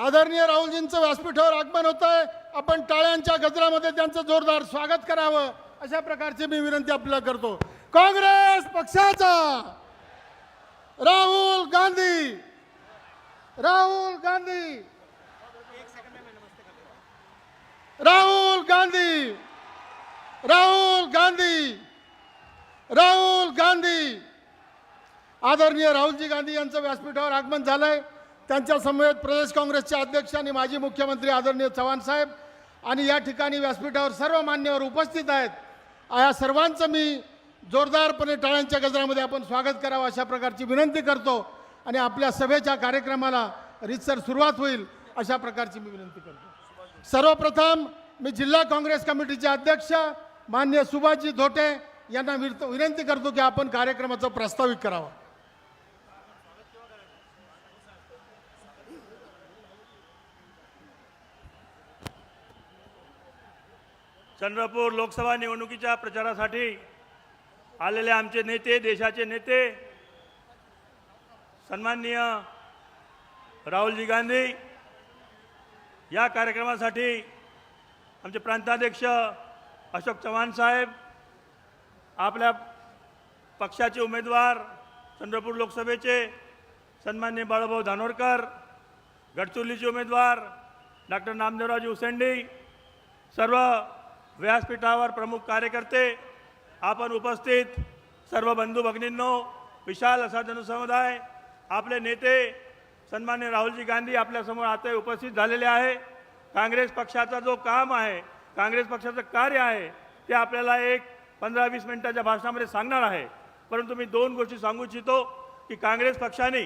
आदरणीय राहुलजींचं व्यासपीठावर आगमन होत आहे. आपण टाळ्यांच्या गजरामध्ये त्यांचं जोरदार स्वागत करावं अशा प्रकारची मी विनंती आपल्याला करतो. काँग्रेस पक्षाचा राहुल गांधी, राहुल गांधी, राहुल गांधी, राहुल गांधी, राहुल गांधी. आदरणीय राहुलजी गांधी यांचं व्यासपीठावर आगमन झालंय. त्यांच्या समवेत प्रदेश काँग्रेसचे अध्यक्ष आणि माजी मुख्यमंत्री आदरणीय चव्हाण साहेब आणि या ठिकाणी व्यासपीठावर सर्व मान्यवर उपस्थित आहेत. या सर्वांचं मी जोरदारपणे टाळ्यांच्या गजरामध्ये आपण स्वागत करावं अशा प्रकारची विनंती करतो आणि आपल्या सभेच्या कार्यक्रमाला रीतसर सुरुवात होईल अशा प्रकारची मी विनंती करतो. सर्वप्रथम मी जिल्हा काँग्रेस कमिटीचे अध्यक्ष मान्य सुभाषजी धोटे यांना विनंती करतो की आपण कार्यक्रमाचं प्रास्ताविक करावं. चंद्रपूर लोकसभा निवडणुकीच्या प्रचारासाठी आलेले आमचे नेते, देशाचे नेते सन्माननीय राहुलजी गांधी, या कार्यक्रमासाठी आमचे प्रांताध्यक्ष अशोक चव्हाण साहेब, आपल्या पक्षाचे उमेदवार चंद्रपूर लोकसभेचे सन्माननीय बाळूभाऊ धानोरकर, गडचिरोलीचे उमेदवार डॉक्टर नामदेवरावजी उसेंडी, सर्व व्यासपीठावर प्रमुख कार्यकर्ते, आपण उपस्थित सर्व बंधू भगिनींनो, विशाल असा जनसमुदाय, आपले नेते सन्माननीय राहुलजी गांधी आपल्यासमोर आता उपस्थित झालेले आहे. काँग्रेस पक्षाचा जो काम आहे, काँग्रेस पक्षाचं कार्य आहे ते आपल्याला एक 15-20 मिनिटाच्या भाषणामध्ये सांगणार आहे. परंतु मी दोन गोष्टी सांगू इच्छितो की काँग्रेस पक्षाने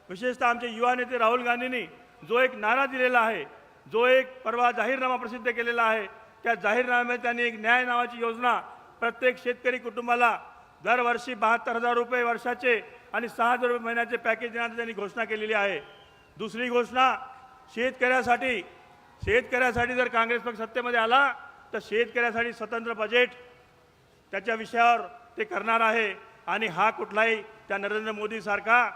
विशेषतः आमचे युवा नेते राहुल गांधींनी जो एक नारा दिलेला आहे, जो एक परवा जाहीरनामा प्रसिद्ध केलेला आहे, त्या जाहीरनाम्यात त्यांनी एक न्याय नावाची योजना प्रत्येक शेतकरी कुटुंबाला दरवर्षी 72,000 रुपये वर्षाचे आणि 6,000 रुपये महिन्याचे पॅकेज देण्याची त्यांनी घोषणा केलेली आहे. दुसरी घोषणा, शेतकऱ्यासाठी जर काँग्रेस पक्ष सत्तेमध्ये आला तर शेतकऱ्यासाठी स्वतंत्र बजेट त्याच्या विषयावर ते करणार आहे. आणि हा कुठलाही त्या नरेंद्र मोदीसारखा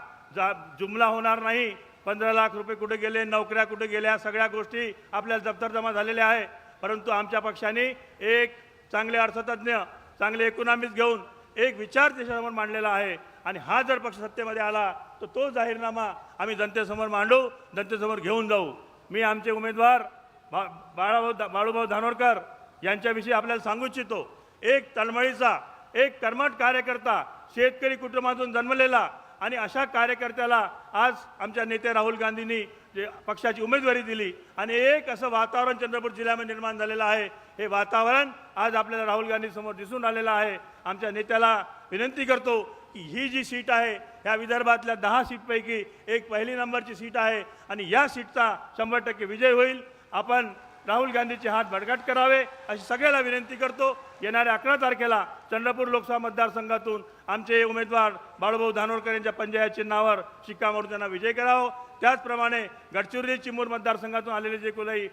जुमला होणार नाही. 15 लाख रुपये कुठे गेले, नोकऱ्या कुठे गेल्या, सगळ्या गोष्टी आपल्याला दप्तर जमा झालेल्या आहे. परंतु आमच्या पक्षाने एक चांगले अर्थतज्ञ, चांगले इकॉनॉमिस्ट घेऊन एक विचार देशासमोर मांडलेला आहे. आणि हा जर पक्ष सत्तेमध्ये आला तर तो जाहीरनामा आम्ही जनतेसमोर मांडू, जनतेसमोर घेऊन जाऊ. मी आमचे उमेदवार बाळूभाऊ धानोरकर यांच्याविषयी आपल्याला सांगू इच्छितो. एक तळमळीचा, एक कर्मठ कार्यकर्ता, शेतकरी कुटुंबातून जन्मलेला आणि अशा कार्यकर्त्याला आज आमच्या नेते राहुल गांधींनी जे पक्षाची उमेदवारी दिली आणि एक असं वातावरण चंद्रपूर जिल्ह्यामध्ये निर्माण झालेलं आहे. हे वातावरण आज आपल्याला राहुल गांधी समोर दिसून आलेलं आहे. आमच्या नेत्याला विनंती करतो की ही जी सीट आहे ह्या विदर्भातल्या 10 सीटपैकी एक पहिली नंबरची सीट आहे आणि या सीटचा 100% विजय होईल. आपण राहुल गांधीचे हात बळकट करावे अशी सगळ्याला विनंती करतो. येणाऱ्या 11 तारखेला चंद्रपूर लोकसभा मतदारसंघातून आमचे उमेदवार बाळूभाऊ धानोरकर यांच्या पंजाया चिन्हावर शिक्का मारून त्यांना विजय करावं. त्याचप्रमाणे गडचिरोली चिमूर मतदारसंघातून आलेले जे कोणी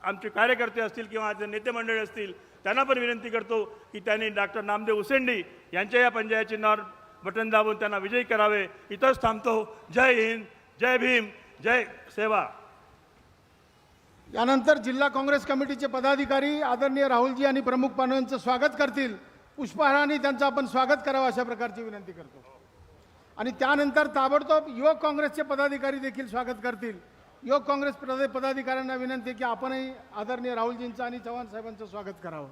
आमचे कार्यकर्ते असतील किंवा आमचे नेते मंडळी असतील त्यांना पण विनंती करतो की त्यांनी डॉक्टर नामदेव उसेंडी यांच्या या पंजाया चिन्हावर बटन दाबून त्यांना विजयी करावे. इथंच थांबतो. जय हिंद, जय भीम, जय सेवा. यानंतर जिल्हा काँग्रेस कमिटीचे पदाधिकारी आदरणीय राहुलजी आणि प्रमुख पाहुण्यांचं स्वागत करतील. पुष्पहाराने त्यांचं आपण स्वागत करावं अशा प्रकारची विनंती करतो. आणि त्यानंतर ताबडतोब युवक काँग्रेसचे पदाधिकारी देखील स्वागत करतील. युवक काँग्रेस पदाधिकाऱ्यांना विनंती की आपणही आदरणीय राहुलजींचं आणि चव्हाण साहेबांचं स्वागत करावं.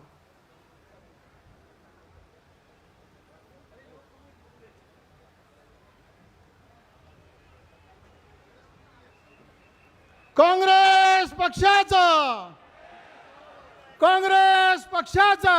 काँग्रेस पक्षाचा, काँग्रेस पक्षाचा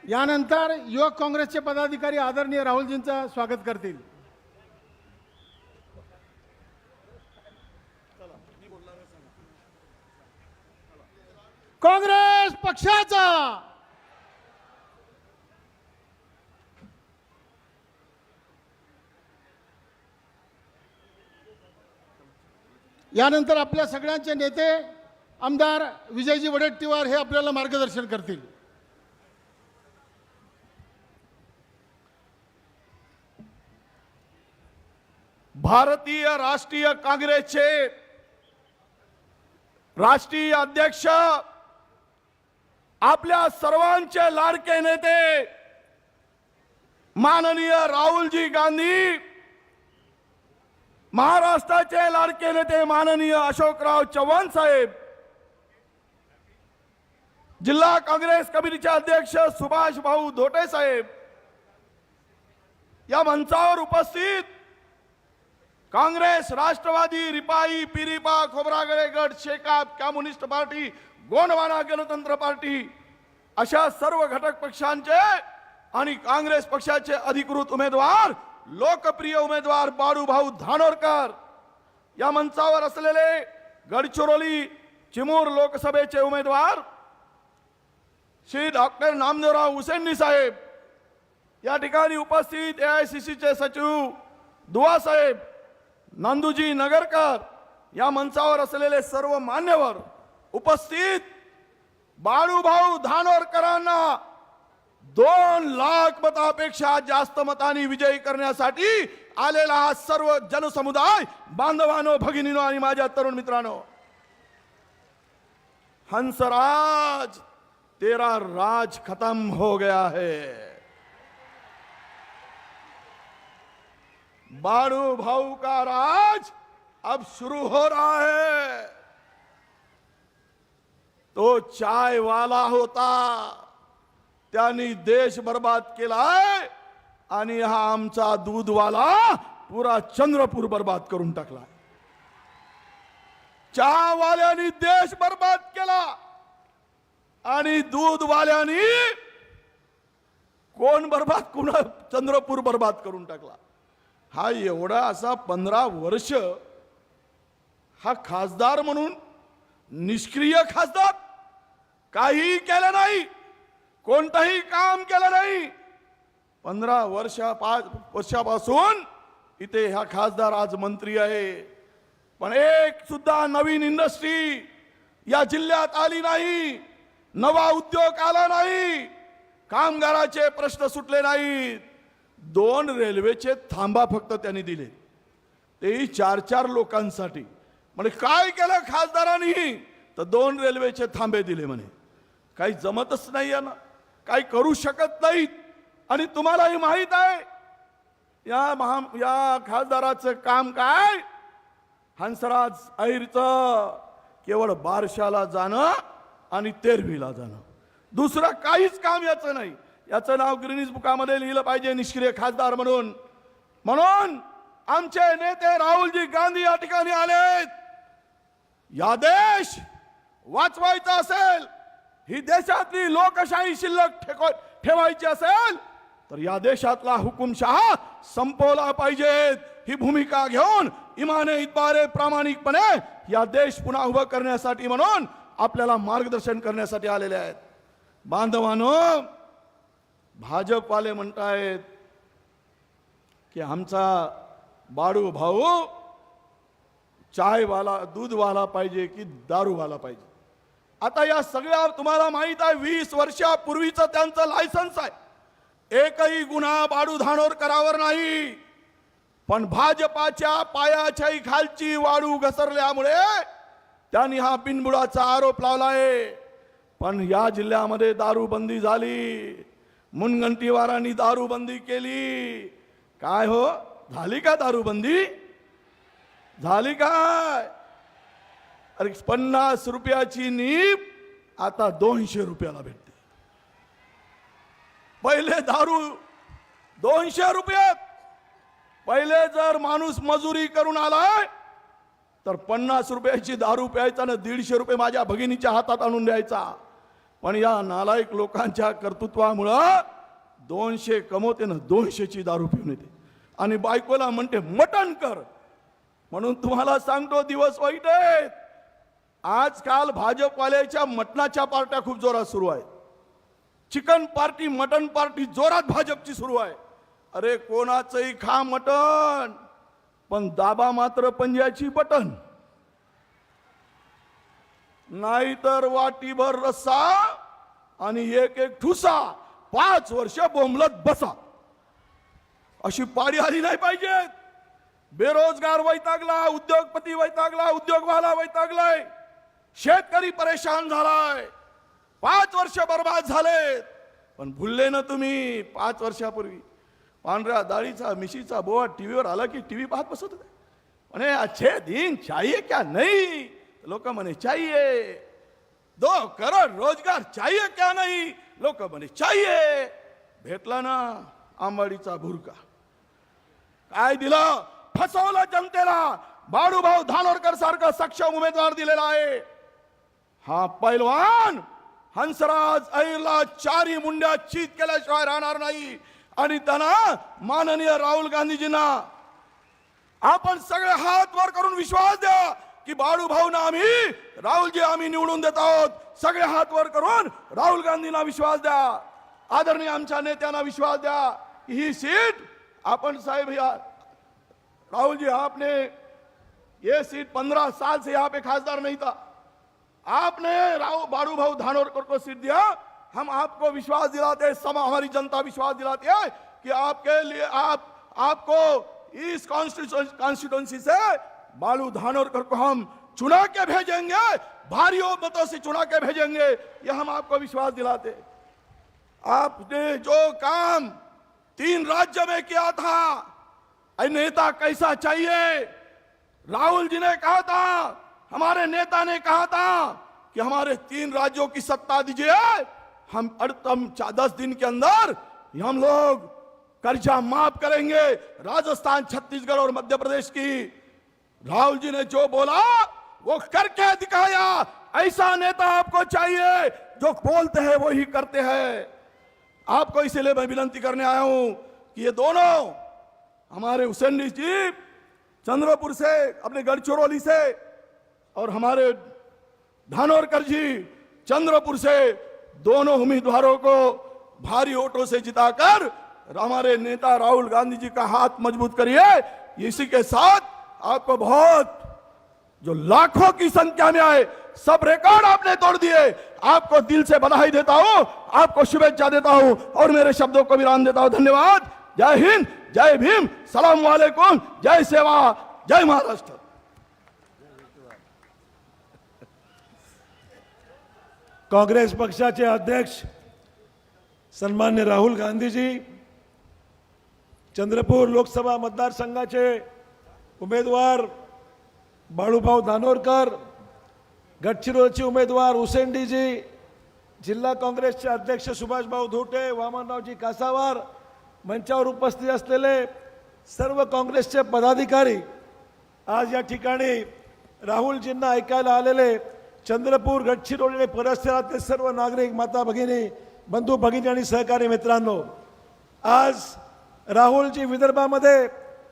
यानंतर युवक काँग्रेसचे पदाधिकारी आदरणीय राहुलजींचं स्वागत करतील. काँग्रेस पक्षाचा यानंतर आपल्या सगळ्यांचे नेते आमदार विजयजी वडेट्टीवार हे आपल्याला मार्गदर्शन करतील. भारतीय राष्ट्रीय काँग्रेसचे राष्ट्रीय अध्यक्ष आपल्या सर्वांचे लाडके नेते माननीय राहुलजी गांधी, महाराष्ट्राचे लाडके नेते माननीय अशोकराव चव्हाण साहेब, जिल्हा काँग्रेस कमिटीचे अध्यक्ष सुभाष भाऊ धोटे साहेब, या मंचावर उपस्थित काँग्रेस, राष्ट्रवादी, रिपाई, पिरिपा, खोब्रागडे गट, शेकाप, कम्युनिस्ट पार्टी, गोंडवाना गणतंत्र पार्टी अशा सर्व घटक पक्षांचे आणि काँग्रेस पक्षाचे अधिकृत उमेदवार, लोकप्रिय उमेदवार बाळूभाऊ धानोरकर, या मंचावर असलेले गडचिरोली चिमूर लोकसभेचे उमेदवार श्री डॉक्टर नामदेवराव हुसेंडी साहेब, या ठिकाणी उपस्थित एआयसीसीचे सचिव दुआ साहेब, नांदूजी नगरकर, या मंचावर असलेले सर्व मान्यवर, उपस्थित बाळूभाऊ धानोरकरांना 2 लाख मतापेक्षा जास्त मतांनी विजयी करण्यासाठी आलेला हा सर्व जनसमुदाय, बांधवांनो, भगिनीनो आणि माझ्या तरुण मित्रांनो, हंसराज, तेरा राज खत्म हो गया है. बाळू भाऊ का राज अब शुरू हो रहा है. तो चाय वाला होता, त्यांनी देश बर्बाद केलाय, आणि हा आमचा दूधवाला पुरा चंद्रपूर बर्बाद करून टाकला. चहा वाल्यांनी देश बर्बाद केला आणि दूधवाल्यांनी कोण बर्बाद, कुणा चंद्रपूर बर्बाद करून टाकला. हा एवढा असा 15 वर्ष हा खासदार म्हणून निष्क्रिय खासदार, काही केलं नाही, कोणतंही काम केलं नाही. 15 वर्षापासून इथे हा खासदार आज मंत्री आहे, पण एक सुद्धा नवीन इंडस्ट्री या जिल्ह्यात आली नाही, नवा उद्योग आला नाही, कामगाराचे प्रश्न सुटले नाहीत. 2 रेल्वेचे थांबा फक्त त्यांनी दिले, तेही 4-4 लोकांसाठी. म्हणजे काय केलं खासदारांनी, तर 2 रेल्वेचे थांबे दिले. म्हणे काही जमतच नाही ना, काही करू शकत नाहीत. आणि तुम्हालाही माहित आहे या खासदाराचं काम काय, हंसराज अहिरचं केवळ बारशाला जाणं आणि तेरवीला जाणं, दुसरं काहीच काम याचं नाही. याचं नाव गिनीज बुकामध्ये लिहिलं पाहिजे, निष्क्रिय खासदार म्हणून. म्हणून आमचे नेते राहुलजी गांधी या ठिकाणी आलेत. या देश वाचवायचा असेल, ही देशातली लोकशाही शिल्लक ठेवायची असेल, तर या देशातला हुकुमशहा संपवला पाहिजेत. ही भूमिका घेऊन इमाने इतबारे प्रामाणिकपणे या देश पुन्हा उभं करण्यासाठी म्हणून आपल्याला मार्गदर्शन करण्यासाठी आलेले आहेत. बांधवांनो, भाजपवाले म्हणतायत की आमचा बाळू भाऊ चायवाला, दूधवाला पाहिजे की दारूवाला पाहिजे. आता या सगळ्या तुम्हाला माहित आहे, 20 वर्षापूर्वीचं त्यांचं लायसन्स आहे. एकही गुन्हा बाळू धानोरकरावर नाही, पण भाजपाच्या पायाच्या खालची वाळू घसरल्यामुळे त्यांनी हा बिनबुडाचा आरोप लावलाय. पण या जिल्ह्यामध्ये दारूबंदी झाली, मुनगंटीवारांनी दारूबंदी केली. काय हो, झाली का दारूबंदी? झाली काय? अरे 50 रुपयाची नीप आता 200 रुपयाला भेटते. पहिले दारू 200 रुपयात. पहिले जर माणूस मजुरी करून आलाय तर 50 रुपयाची दारू प्यायचा ना 150 रुपये माझ्या भगिनीच्या हातात आणून द्यायचा. पण या नालायक लोकांच्या कर्तृत्वामुळं 200 कमवते ना 200ची दारू पिऊन येते आणि बायकोला म्हणते मटण कर. म्हणून तुम्हाला सांगतो, दिवस वाईट आहेत. आजकाल भाजपवाल्याच्या मटणाच्या पार्ट्या खूप जोरात सुरू आहेत. चिकन पार्टी, मटन पार्टी जोरात भाजपची सुरू आहे. अरे कोणाचंही खा मटण, पण दाबा मात्र पंजाची बटन. नाहीतर वाटीभर रस्सा आणि एक एक ठुसा 5 वर्ष बोंबलत बसा. अशी पाडी आली नाही पाहिजे. बेरोजगार वैतागला, उद्योगपती वैतागला, उद्योगवाला वैतागलाय, शेतकरी परेशान झालाय. 5 वर्ष बर्बाद झाले. पण भुलले ना तुम्ही 5 वर्षापूर्वी पांढऱ्या दाढीचा मिशीचा बोवा टीव्हीवर आला की टीव्ही पाहत बसत होते. म्हणे अच्छे दिन चाहिए क्या नहीं. लोक म्हणे चाहिए. 2 करोड रोजगार चाहिए क्या नहीं. लोक म्हणे चाहिए. भेटला ना आंबाडीचा भुरका. काय दिलं? फसवलं जनतेला. बाळूभाऊ धानोरकर सारखा सक्षम उमेदवार दिलेला आहे. हा पैलवान हंसराज अहिरला 4 मुंड्या चित केल्याशिवाय राहणार नाही. आणि त्यांना माननीय राहुल गांधीजींना आपण सगळे हात वर करून विश्वास द्या की बाळूभाऊंना आम्ही, राहुलजी आम्ही निवडून देत आहोत. सगळे हात वर करून राहुल गांधींना विश्वास द्या. आदरणीय आमच्या नेत्यांना विश्वास द्या की ही सीट आपण साहेब राहुल जी आपने ये सीट 15 साल से यहाँ पे खासदार नहीं था. आपने बाळू भाऊ धानोरकर को सीट दिया. हम आपको विश्वास दिलाते हैं, हमारी जनता विश्वास दिलाती है कि आपके लिए आपको इस कॉन्स्टिट्यूंसी से बाळू धानोरकर को हम चुना के भेजेंगे, भारी मतों से चुना के भेजेंगे. ये हम आपको विश्वास दिलाते. आपने जो काम 3 राज्य में किया था, नेता कैसा चाहिए, राहुल जी ने कहा था, हमारे नेता ने कहा था कि हमारे 3 राज्यों की सत्ता दीजिए. हम 10 दिन के अंदर हम लोग कर्जा माफ करेंगे. राजस्थान, छत्तीसगढ़ और मध्य प्रदेश की. राहुल जी ने जो बोला वो करके दिखाया. ऐसा नेता आपको चाहिए जो बोलते हैं वो ही करते हैं. आपको इसलिए मैं विनती करने आया हूं कि ये दोनों हमारे हुसैन जी चंद्रपुर से, अपने गढ़चिरौली से, और हमारे धानोरकर जी चंद्रपुर से, दोनों उम्मीदवारों को भारी वोटों से जिताकर हमारे नेता राहुल गांधी जी का हाथ मजबूत करिए. इसी के साथ आपको बहुत जो लाखों की संख्या में आए, सब रिकॉर्ड आपने तोड़ दिए. आपको दिल से बधाई देता हूं, आपको शुभेच्छा देता हूं और मेरे शब्दों को विराम देता हूं. धन्यवाद. जय हिंद, जय भीम, सलाम वालेकुम, जय सेवा, जय महाराष्ट्र. काँग्रेस पक्षाचे अध्यक्ष सन्मान्य राहुल गांधीजी, चंद्रपूर लोकसभा मतदारसंघाचे उमेदवार बाळूभाऊ धानोरकर, गडचिरोलीचे उमेदवार हुसेनडीजी, जिल्हा काँग्रेसचे अध्यक्ष सुभाषभाऊ धोटे, वामनरावजी कासावार, मंचावर उपस्थित असलेले सर्व काँग्रेसचे पदाधिकारी, आज या ठिकाणी राहुलजींना ऐकायला आलेले चंद्रपूर, गडचिरोली आणि परिसरातील सर्व नागरिक, माता भगिनी, बंधू भगिनी आणि सहकारी मित्रांनो, आज राहुलजी विदर्भामध्ये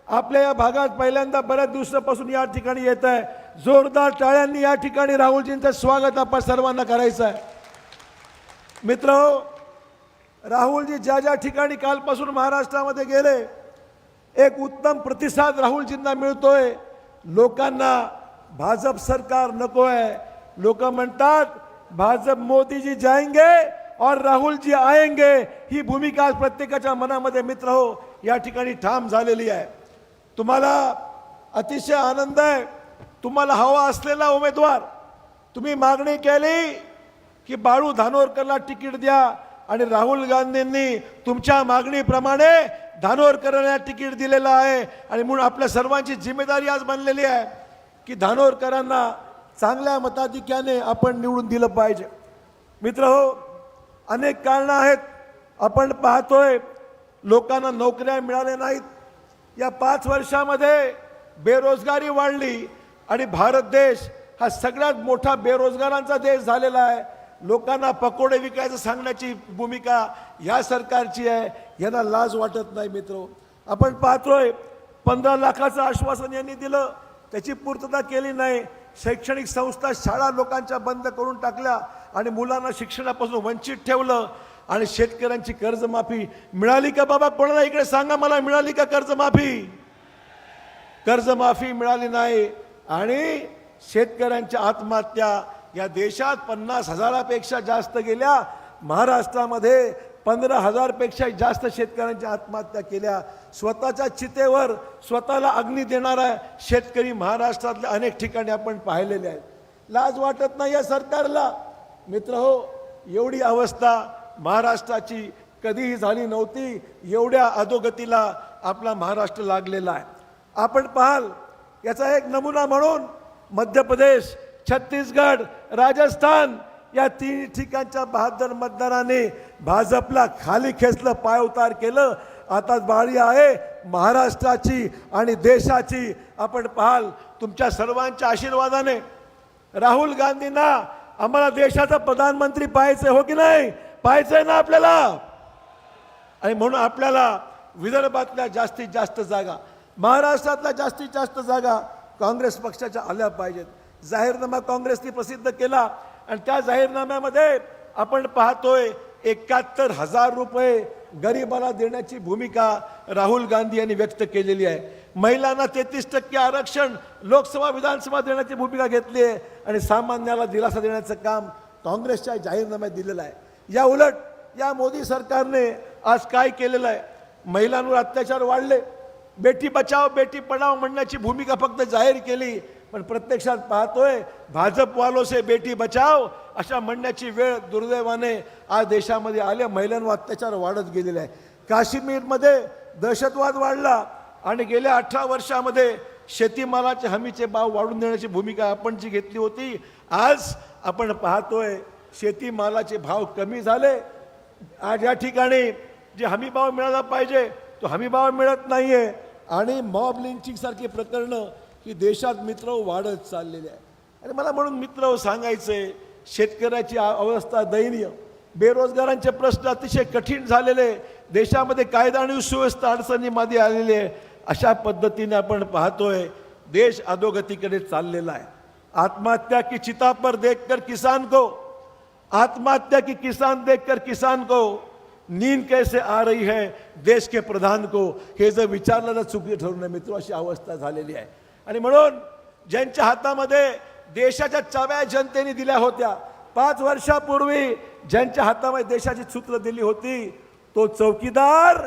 आपल्या या भागात पहिल्यांदा बऱ्याच दिवसापासून या ठिकाणी येत आहे. जोरदार टाळ्यांनी या ठिकाणी राहुलजींचं स्वागत आपण सर्वांना करायचं आहे. मित्रहो, राहुलजी ज्या ज्या ठिकाणी कालपासून महाराष्ट्रामध्ये गेले, एक उत्तम प्रतिसाद राहुलजींना मिळतोय. लोकांना भाजप सरकार नको आहे. लोक म्हणतात भाजप मोदीजी जाएंगे और राहुल जी आएंगे. ही भूमिका आज प्रत्येकाच्या मनामध्ये मित्रहो या ठिकाणी ठाम झालेली आहे. तुम्हाला अतिशय आनंद आहे. तुम्हाला हवा असलेला उमेदवार तुम्ही मागणी केली की बाळू धानोरकरला तिकीट द्या आणि राहुल गांधींनी तुमच्या मागणीप्रमाणे धानोरकरांना तिकीट दिलेलं आहे. आणि म्हणून आपल्या सर्वांची जिम्मेदारी आज बनलेली आहे की धानोरकरांना चांगल्या मताधिक्याने आपण निवडून दिलं पाहिजे. मित्रहो, अनेक कारणं आहेत. आपण पाहतोय लोकांना नोकऱ्या मिळाल्या नाहीत. या 5 वर्षामध्ये बेरोजगारी वाढली आणि भारत देश हा सगळ्यात मोठा बेरोजगारांचा देश झालेला आहे. लोकांना पकोडे विकायचं सांगण्याची भूमिका या सरकारची आहे. यांना लाज वाटत नाही. मित्रो, आपण पाहतोय 15 लाखाचं आश्वासन यांनी दिलं, त्याची पूर्तता केली नाही. शैक्षणिक संस्था, शाळा लोकांच्या बंद करून टाकल्या आणि मुलांना शिक्षणापासून वंचित ठेवलं. आणि शेतकऱ्यांची कर्जमाफी मिळाली का बाबा? कोणाला इकडे सांगा मला, मिळाली का कर्जमाफी? कर्जमाफी मिळाली नाही आणि शेतकऱ्यांच्या आत्महत्या या देशात 50,000पेक्षा जास्त गेल्या, महाराष्ट्रामध्ये 15,000पेक्षा जास्त शेतकऱ्यांच्या आत्महत्या केल्या. स्वतःच्या चितेवर स्वतःला अग्नी देणारा शेतकरी महाराष्ट्रातल्या अनेक ठिकाणी आपण पाहिलेले आहेत. लाज वाटत नाही या सरकारला? मित्र हो, एवढी अवस्था महाराष्ट्राची कधीही झाली नव्हती. एवढ्या अधोगतीला आपला महाराष्ट्र लागलेला आहे. आपण पाहाल, याचा एक नमुना म्हणून मध्य प्रदेश, छत्तीसगड, राजस्थान या तीन ठिकाणच्या 72 मतदारांनी भाजपला खाली खेचलं, पायउतार केलं. आता बारी आहे महाराष्ट्राची आणि देशाची. आपण पाहाल, तुमच्या सर्वांच्या आशीर्वादाने राहुल गांधींना आम्हाला देशाचा प्रधानमंत्री पाहायचे, हो की नाही? पाहायचंय ना आपल्याला? आणि म्हणून आपल्याला विदर्भातल्या जास्तीत जास्त जागा, महाराष्ट्रातल्या जास्तीत जास्त जागा काँग्रेस पक्षाच्या आल्या पाहिजेत. जाहीरनामा काँग्रेसने प्रसिद्ध केला आणि त्या जाहीरनाम्यामध्ये आपण पाहतोय 71,000 रुपये गरिबाला देण्याची भूमिका राहुल गांधी यांनी व्यक्त केलेली आहे. महिलांना 33% आरक्षण लोकसभा विधानसभा देण्याची भूमिका घेतली आहे आणि सामान्याला दिलासा देण्याचं काम काँग्रेसच्या जाहीरनाम्यात दिलेलं आहे. या उलट या मोदी सरकारने आज काय केलेलं आहे? महिलांवर अत्याचार वाढले, बेटी बचाव बेटी पढाओ म्हणण्याची भूमिका फक्त जाहीर केली, पण प्रत्यक्षात पाहतोय भाजप वालो से बेटी बचाव अशा म्हणण्याची वेळ दुर्दैवाने आज देशामध्ये आल्या. महिलांवर अत्याचार वाढत गेलेले आहे. काश्मीरमध्ये दहशतवाद वाढला आणि गेल्या 18 वर्षामध्ये शेतीमालाचे हमीचे भाव वाढवून देण्याची भूमिका आपण जी घेतली होती, आज आपण पाहतोय शेतीमालाचे भाव कमी झाले. आज या ठिकाणी जे हमी भाव मिळाला पाहिजे तो हमी भाव मिळत नाहीये आणि मॉब लिंचिंग सारखी प्रकरणं की देशात मित्र वाढत चाललेले आहे. आणि मला म्हणून मित्र सांगायचंय, शेतकऱ्याची अवस्था दयनीय, बेरोजगारांचे प्रश्न अतिशय कठीण झालेले, देशामध्ये कायदा आणि सुव्यवस्था अडचणीमध्ये आलेली आहे. अशा पद्धतीने आपण पाहतोय देश अधोगतीकडे चाललेला आहे. आत्महत्या की चिता पर देखकर किसान को, आत्महत्या की किसान देखकर किसान को नींद कैसे आ रही है देश के प्रधान को, हे जर विचारलं तर चुकी ठरवणं मित्र, अशी अवस्था झालेली आहे. आणि म्हणून ज्यांच्या हातामध्ये देशाच्या चाव्या जनतेने दिल्या होत्या, 5 वर्षापूर्वी ज्यांच्या हातामध्ये देशाची सूत्र दिली होती, तो चौकीदार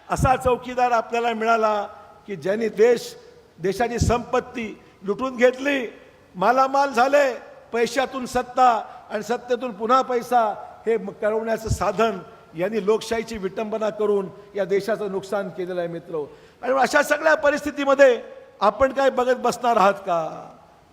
असा चौकीदार आपल्याला मिळाला की ज्यांनी देशाची संपत्ती लुटून घेतली, मालामाल झाले, पैशातून सत्ता आणि सत्तेतून पुन्हा पैसा हे कळवण्याचं साधन यांनी लोकशाहीची विटंबना करून या देशाचं नुकसान केलेलं आहे मित्र. आणि अशा सगळ्या परिस्थितीमध्ये आपण काय बघत बसणार आहात का?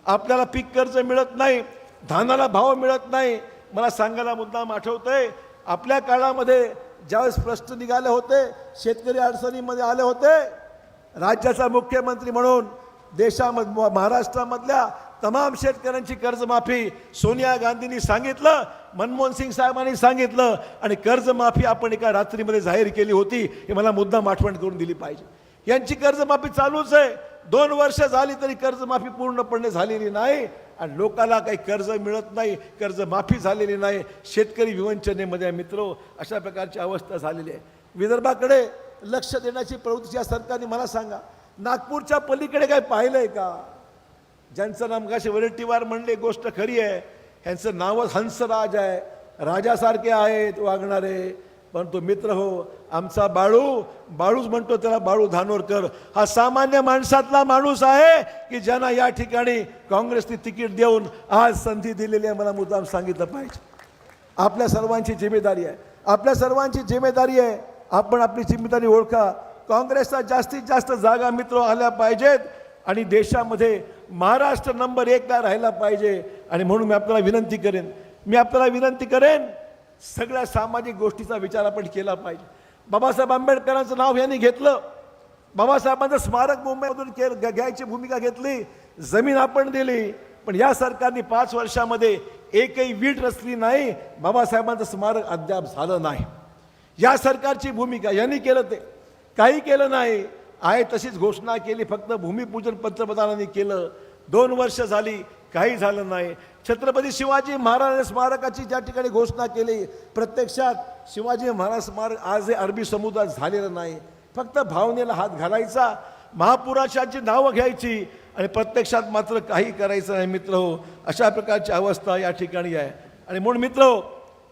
आपल्याला पीक कर्ज मिळत नाही, धानाला भाव मिळत नाही. मला सांगायला मुद्दाम आठवतंय, आपल्या काळामध्ये ज्यावेळेस प्रश्न निघाले होते, शेतकरी अडचणीमध्ये आले होते, राज्याचा मुख्यमंत्री म्हणून देशामध्ये महाराष्ट्रामधल्या तमाम शेतकऱ्यांची कर्जमाफी सोनिया गांधींनी सांगितलं, मनमोहन सिंग साहेबांनी सांगितलं आणि कर्जमाफी आपण एका रात्रीमध्ये जाहीर केली होती. हे मला मुद्दाम आठवण करून दिली पाहिजे. यांची कर्जमाफी चालूच आहे. 2 वर्ष झाली तरी कर्जमाफी पूर्णपणे झालेली नाही आणि लोकांना काही कर्ज मिळत नाही, कर्जमाफी झालेली नाही. शेतकरी विवंचनेमध्ये मित्र, अशा प्रकारची अवस्था झालेली आहे. विदर्भाकडे लक्ष देण्याची प्रवृत्ती या सरकारने, मला सांगा, नागपूरच्या पलीकडे काय पाहिलंय का? ज्यांचं नाम कसे वरटीवार म्हणले, गोष्ट खरी आहे, ह्यांचं नावच हंसराज आहे, राजासारखे आहेत वागणारे. पण तो मित्र हो, आमचा बाळूच म्हणतो त्याला, बाळू धानोरकर हा सामान्य माणसातला माणूस आहे की ज्यांना या ठिकाणी काँग्रेसने तिकीट देऊन आज संधी दिलेली आहे. मला मुद्दाम सांगितलं पाहिजे. आपल्या सर्वांची जिम्मेदारी आहे, आपल्या सर्वांची जिम्मेदारी आहे. आपण आपली जिम्मेदारी ओळखा. काँग्रेसला जास्तीत जास्त जागा मित्र आल्या पाहिजेत आणि देशामध्ये महाराष्ट्र नंबर 1 ला राहिला पाहिजे. आणि म्हणून मी आपल्याला विनंती करेन, सगळ्या सामाजिक गोष्टीचा विचार आपण केला पाहिजे. बाबासाहेब आंबेडकरांचं नाव यांनी घेतलं, बाबासाहेबांचं स्मारक मुंबईमधून घ्यायची भूमिका घेतली, जमीन आपण दिली, पण या सरकारने 5 वर्षामध्ये एकही वीट रचली नाही, बाबासाहेबांचं स्मारक अद्याप झालं नाही. या सरकारची भूमिका यांनी केलं, ते काही केलं नाही. आहे तशीच घोषणा केली, फक्त भूमिपूजन पंतप्रधानांनी केलं. 2 वर्ष झाली, काही झालं नाही. छत्रपती शिवाजी महाराज स्मारकाची ज्या ठिकाणी घोषणा केली, प्रत्यक्षात शिवाजी महाराज स्मारक आज अरबी समुद्रात झालेलं नाही. फक्त भावनेला हात घालायचा, महापुरुषांची नावं घ्यायची आणि प्रत्यक्षात मात्र काही करायचं नाही मित्र हो, अशा प्रकारची अवस्था या ठिकाणी आहे. आणि म्हणून मित्र हो,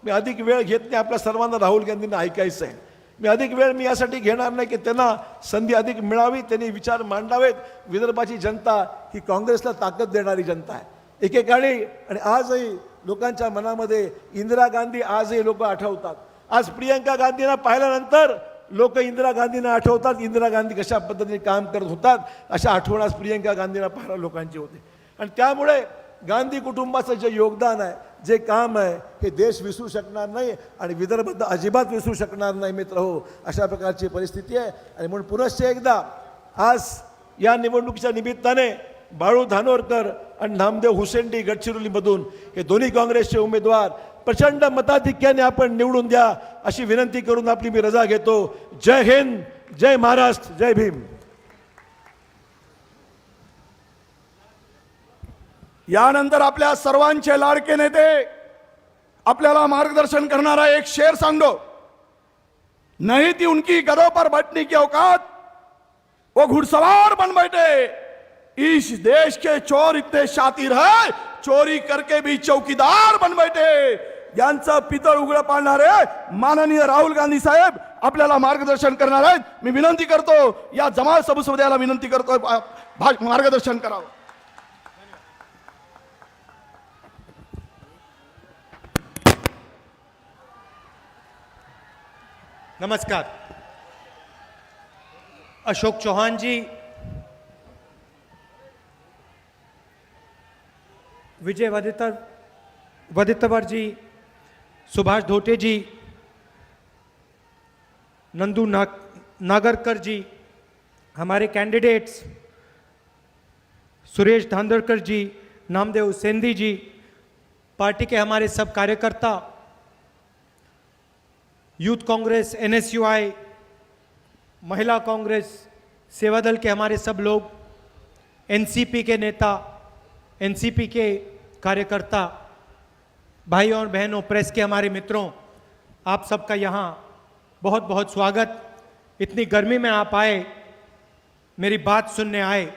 मी अधिक वेळ घेत नाही. आपल्या सर्वांना राहुल गांधींना ऐकायचं आहे. मी अधिक वेळ यासाठी घेणार नाही की त्यांना संधी अधिक मिळावी, त्यांनी विचार मांडावेत. विदर्भाची जनता ही काँग्रेसला ताकद देणारी जनता आहे एकेकाळी, आणि आजही लोकांच्या मनामध्ये इंदिरा गांधी आजही लोक आठवतात. आज प्रियंका गांधींना पाहिल्यानंतर लोक इंदिरा गांधींना आठवतात. इंदिरा गांधी कशा पद्धतीने काम करत होतात अशा आठवण आज प्रियंका गांधींना पाहायला लोकांची होते. आणि त्यामुळे गांधी कुटुंबाचं जे योगदान आहे, जे काम आहे, हे देश विसरू शकणार नाही आणि विदर्भ तर अजिबात विसरू शकणार नाही मित्र हो. अशा प्रकारची परिस्थिती आहे. आणि म्हणून पुनश्च एकदा आज या निवडणुकीच्या निमित्ताने बाळू धानोरकर आणि नामदेव हुसेंडी गडचिरोलीमधून हे दोन्ही काँग्रेसचे उमेदवार प्रचंड मताधिक्याने आपण निवडून द्या अशी विनंती करून आपली मी रजा घेतो. जय हिंद, जय महाराष्ट्र, जय भीम. यानंतर आपल्या सर्वांचे लाडके नेते आपल्याला मार्गदर्शन करणारा एक शेर सांगतो. नहीं थी उनकी गदों पर बैठने की औकात, वो घुड़सवार बन बैठे. इस देश के चोर इतने शातिर है, चोरी करके भी चौकीदार बन बैठे. यांचं पितळ उघडं पाडणारे माननीय राहुल गांधी साहेब आपल्याला मार्गदर्शन करणार आहेत. मी विनंती करतो या जमात समुदायाला विनंती करतो मार्गदर्शन करावं. नमस्कार. अशोक चौहान जी, विजय वदेत्तर जी, सुभाष धोटे जी, नंदू नागरकर जी, हमारे कैंडिडेट्स सुरेश धांदरकर जी, नामदेव हुसेंडी जी, पार्टी के हमारे सब कार्यकर्ता, यूथ कांग्रेस, NSUI, महिला कांग्रेस, सेवा दल के हमारे सब लोग, NCP के नेता, NCP के कार्यकर्ता, भाई और बहनों, प्रेस के हमारे मित्रों, आप सबका यहाँ बहुत बहुत स्वागत. इतनी गर्मी में आप आए, मेरी बात सुनने आए,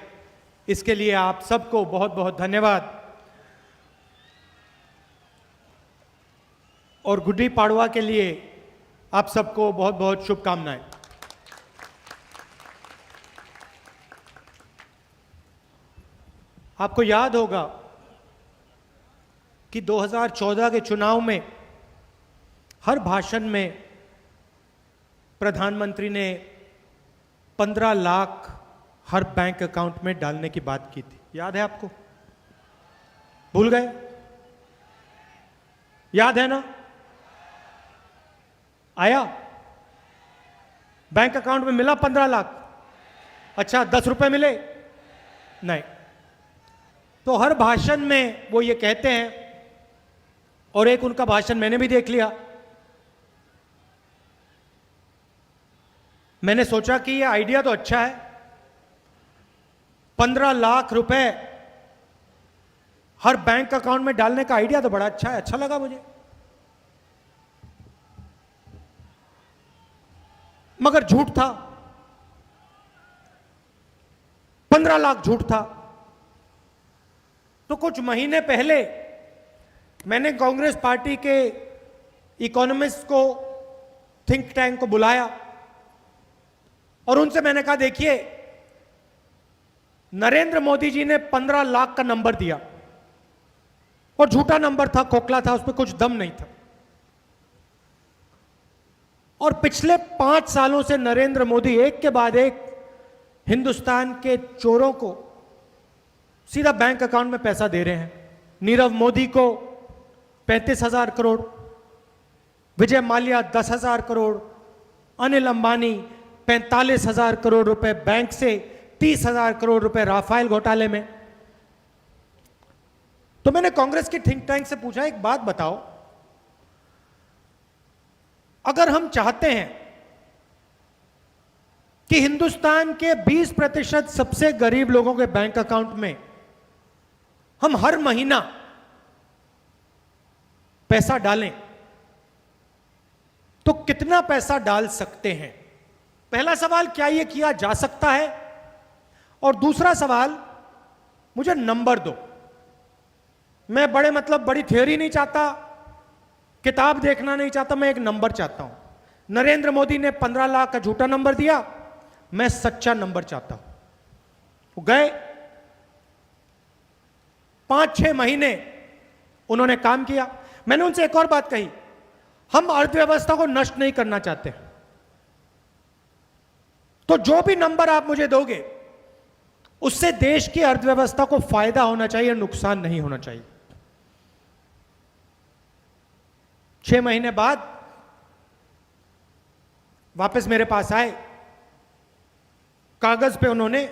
इसके लिए आप सबको बहुत बहुत धन्यवाद. और गुड्डी पाड़वा के लिए आप सबको बहुत बहुत शुभकामनाएं. आपको याद होगा कि 2014 के चुनाव में हर भाषण में प्रधानमंत्री ने 15 लाख हर बैंक अकाउंट में डालने की बात की थी. याद है आपको? भूल गए? याद है ना? आया बैंक अकाउंट में मिला 15 लाख? अच्छा, 10 रुपए मिले? नहीं. तो हर भाषण में वो ये कहते हैं, और एक उनका भाषण मैंने भी देख लिया. मैंने सोचा कि ये आइडिया तो अच्छा है, 15 लाख रुपए हर बैंक अकाउंट में डालने का आइडिया तो बड़ा अच्छा है, अच्छा लगा मुझे. मगर झूठ था, 15 लाख झूठ था. तो कुछ महीने पहले मैंने कांग्रेस पार्टी के इकोनॉमिस्ट को, थिंक टैंक को बुलाया और उनसे मैंने कहा, देखिए नरेंद्र मोदी जी ने 15 लाख का नंबर दिया और झूठा नंबर था, खोखला था, उसमें कुछ दम नहीं था. और पिछले 5 सालों से नरेंद्र मोदी एक के बाद एक हिंदुस्तान के चोरों को सीधा बैंक अकाउंट में पैसा दे रहे हैं. नीरव मोदी को 35,000 करोड़, विजय माल्या 10,000 करोड़, अनिल अंबानी 45,000 करोड़ रुपए बैंक से, 30,000 करोड़ रुपए राफेल घोटाले में. तो मैंने कांग्रेस की थिंक टैंक से पूछा, एक बात बताओ, अगर हम चाहते हैं कि हिंदुस्तान के 20% सबसे गरीब लोगों के बैंक अकाउंट में हम हर महीना पैसा डालें, तो कितना पैसा डाल सकते हैं? पहला सवाल, क्या यह किया जा सकता है? और दूसरा सवाल, मुझे नंबर दो। मैं बड़े मतलब बड़ी थ्योरी नहीं चाहता, किताब देखना नहीं चाहता, मैं एक नंबर चाहता हूं। नरेंद्र मोदी ने 15 लाख का झूठा नंबर दिया, मैं सच्चा नंबर चाहता हूं। वो गए 5-6 महीने उन्होंने काम किया। मैंने उनसे एक और बात कही, हम अर्थव्यवस्था को नष्ट नहीं करना चाहते, तो जो भी नंबर आप मुझे दोगे उससे देश की अर्थव्यवस्था को फायदा होना चाहिए, नुकसान नहीं होना चाहिए। 6 महीने बाद वापस मेरे पास आए, कागज पे उन्होंने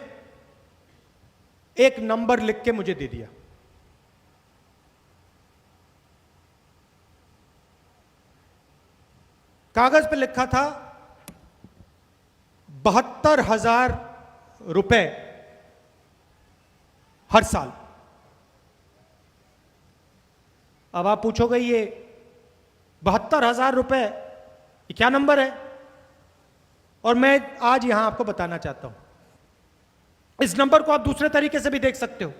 एक नंबर लिख के मुझे दे दिया। कागज पे लिखा था 72,000 रुपए हर साल। अब आप पूछोगे ये 72,000 रुपए ये क्या नंबर है? और मैं आज यहां आपको बताना चाहता हूं। इस नंबर को आप दूसरे तरीके से भी देख सकते हो।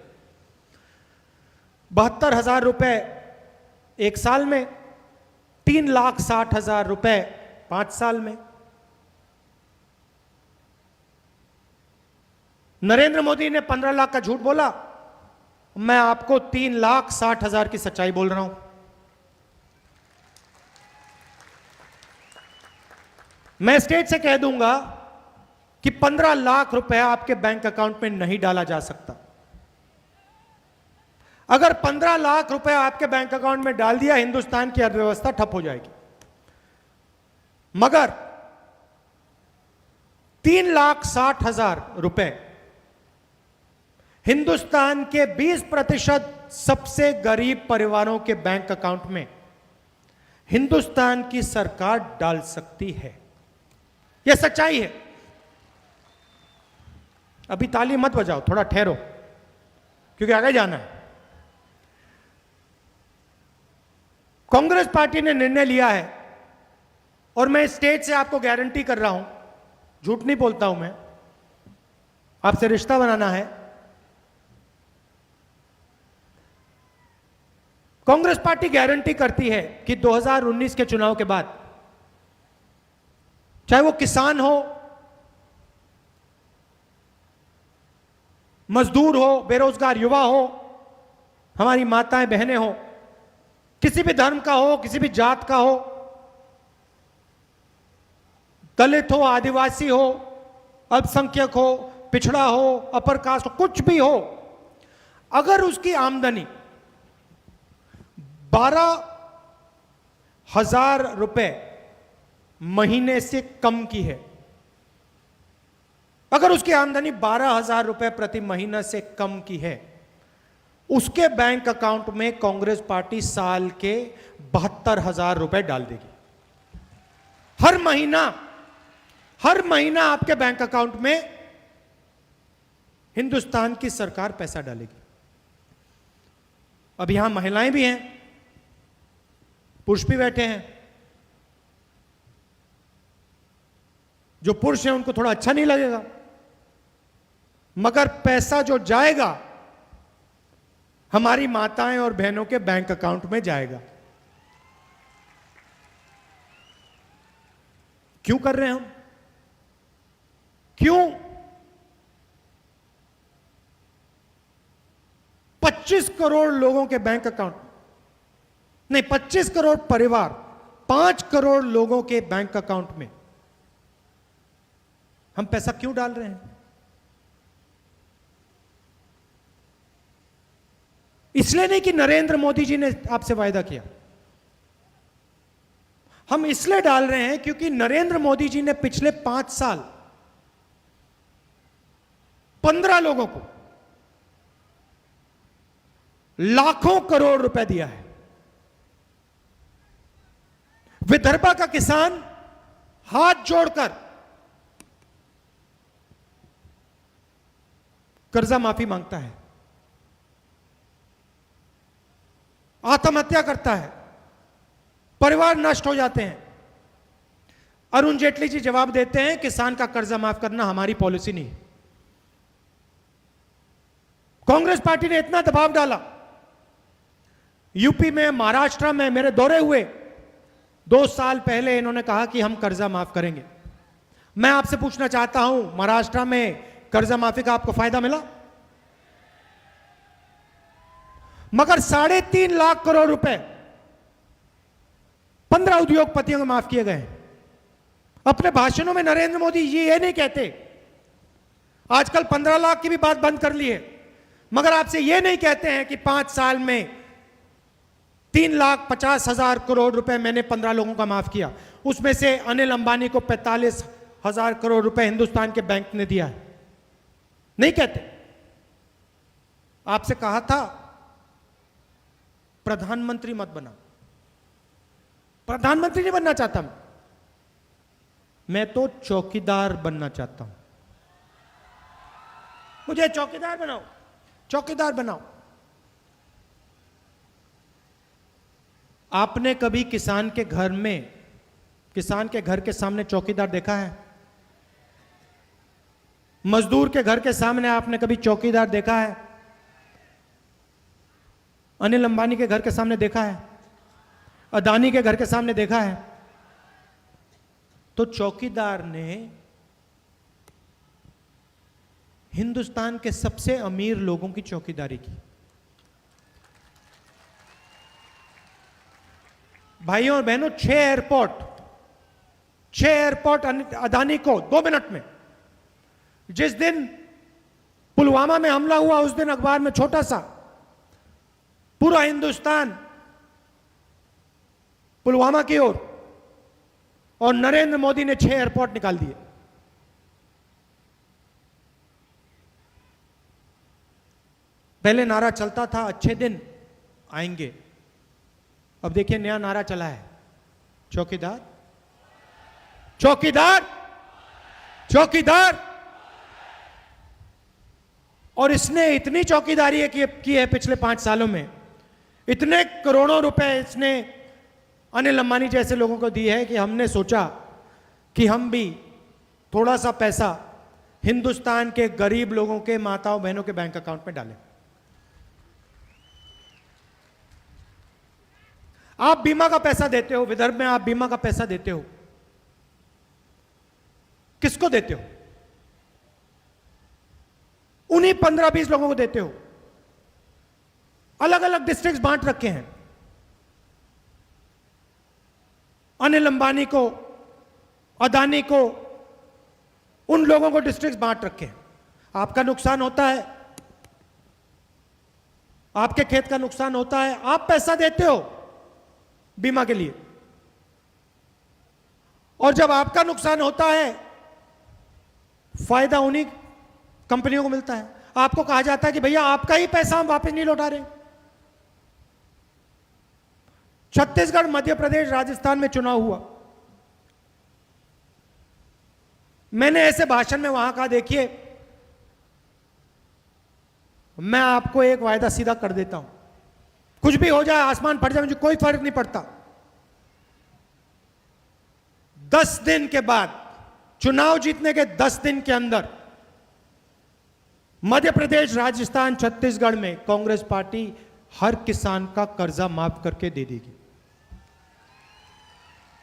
72,000 रुपए एक साल में, 3,60,000 रुपए 5 साल में। नरेंद्र मोदी ने 15 लाख का झूठ बोला, मैं आपको 3,60,000 की सच्चाई बोल रहा हूं। मैं स्टेज से कह दूंगा कि 15 लाख रुपए आपके बैंक अकाउंट में नहीं डाला जा सकता। अगर 15 लाख रुपए आपके बैंक अकाउंट में डाल दिया, हिंदुस्तान की अर्थव्यवस्था ठप हो जाएगी। मगर 3,60,000 रुपए हिंदुस्तान के 20% सबसे गरीब परिवारों के बैंक अकाउंट में हिंदुस्तान की सरकार डाल सकती है। यह सच्चाई है। अभी ताली मत बजाओ, थोड़ा ठहरो, क्योंकि आगे जाना है। कांग्रेस पार्टी ने निर्णय लिया है, और मैं स्टेज से आपको गारंटी कर रहा हूं, झूठ नहीं बोलता हूं मैं, आपसे रिश्ता बनाना है। कांग्रेस पार्टी गारंटी करती है कि 2019 के चुनाव के बाद, चाहे वो किसान हो, मजदूर हो, बेरोजगार युवा हो, हमारी माताएं बहनें हो, किसी भी धर्म का हो, किसी भी जात का हो, दलित हो, आदिवासी हो, अल्पसंख्यक हो, पिछड़ा हो, अपर कास्ट हो, कुछ भी हो, अगर उसकी आमदनी 12,000 रुपए महीने से कम की है, अगर उसकी आमदनी 12,000 रुपए प्रति महीना से कम की है, उसके बैंक अकाउंट में कांग्रेस पार्टी साल के 72,000 रुपए डाल देगी। हर महीना आपके बैंक अकाउंट में हिंदुस्तान की सरकार पैसा डालेगी। अब यहां महिलाएं भी हैं, पुरुष भी बैठे हैं। जो पुरुष हैं उनको थोड़ा अच्छा नहीं लगेगा, मगर पैसा जो जाएगा हमारी माताएं और बहनों के बैंक अकाउंट में जाएगा। क्यों कर रहे हैं हम? क्यों? 25 करोड़ लोगों के बैंक अकाउंट नहीं, 25 करोड़ परिवार, 5 करोड़ लोगों के बैंक अकाउंट में हम पैसा क्यों डाल रहे हैं? इसलिए नहीं कि नरेंद्र मोदी जी ने आपसे वायदा किया, हम इसलिए डाल रहे हैं क्योंकि नरेंद्र मोदी जी ने पिछले 5 साल 15 लोगों को लाखों करोड़ रुपए दिया है। विदर्भा का किसान हाथ जोड़कर कर्जा माफी मांगता है, आत्महत्या करता है, परिवार नष्ट हो जाते हैं। अरुण जेटली जी जवाब देते हैं किसान का कर्जा माफ करना हमारी पॉलिसी नहीं है। कांग्रेस पार्टी ने इतना दबाव डाला, यूपी में, महाराष्ट्र में मेरे दौरे हुए। 2 साल पहले इन्होंने कहा कि हम कर्जा माफ करेंगे। मैं आपसे पूछना चाहता हूं, महाराष्ट्र में कर्जा माफी का आपको फायदा मिला? मगर 3.5 लाख करोड़ रुपए 15 उद्योगपतियों को माफ किए गए हैं। अपने भाषणों में नरेंद्र मोदी जी ये नहीं कहते, आजकल 15 लाख की भी बात बंद कर ली है, मगर आपसे ये नहीं कहते हैं कि 5 साल में 3,50,000 करोड़ रुपए मैंने 15 लोगों का माफ किया। उसमें से अनिल अंबानी को 45,000 करोड़ रुपए हिंदुस्तान के बैंक ने दिया है। नहीं कहते। आपसे कहा था प्रधानमंत्री मत बनाओ। प्रधानमंत्री नहीं बनना चाहता मैं तो चौकीदार बनना चाहता हूं। मुझे चौकीदार बनाओ, चौकीदार बनाओ। आपने कभी किसान के घर में, किसान के घर के सामने चौकीदार देखा है? मजदूर के घर के सामने आपने कभी चौकीदार देखा है? अनिल अंबानी के घर के सामने देखा है? अदानी के घर के सामने देखा है? तो चौकीदार ने हिंदुस्तान के सबसे अमीर लोगों की चौकीदारी की। भाइयों और बहनों, 6 एयरपोर्ट अदानी को 2 मिनट में। जिस दिन पुलवामा में हमला हुआ उस दिन अखबार में छोटा सा, पूरा हिंदुस्तान पुलवामा की ओर, और नरेंद्र मोदी ने 6 एयरपोर्ट निकाल दिए। पहले नारा चलता था अच्छे दिन आएंगे, अब देखिए नया नारा चला है, चौकीदार चौकीदार चौकीदार। और इसने इतनी चौकीदारी की है पिछले 5 सालों में, इतने करोड़ों रुपए इसने अनिल अंबानी जैसे लोगों को दी है कि हमने सोचा कि हम भी थोड़ा सा पैसा हिंदुस्तान के गरीब लोगों के, माताओं बहनों के बैंक अकाउंट में डालें। आप बीमा का पैसा देते हो, विदर्भ में आप बीमा का पैसा देते हो, किसको देते हो? उन्हीं 15-20 लोगों को देते हो। अलग अलग डिस्ट्रिक्ट बांट रखे हैं। अनिल अंबानी को, अदानी को, उन लोगों को डिस्ट्रिक्ट बांट रखे हैं। आपका नुकसान होता है, आपके खेत का नुकसान होता है, आप पैसा देते हो बीमा के लिए, और जब आपका नुकसान होता है फायदा उन्हीं कंपनियों को मिलता है। आपको कहा जाता है कि भैया आपका ही पैसा हम वापस नहीं लौटा रहे। छत्तीसगढ़, मध्य प्रदेश, राजस्थान में चुनाव हुआ, मैंने ऐसे भाषण में वहां कहा, देखिए मैं आपको एक वायदा सीधा कर देता हूं, कुछ भी हो जाए, आसमान फट जाए, मुझे कोई फर्क नहीं पड़ता। 10 दिन के बाद, चुनाव जीतने के 10 दिन के अंदर मध्य प्रदेश, राजस्थान, छत्तीसगढ़ में कांग्रेस पार्टी हर किसान का कर्जा माफ करके दे देगी।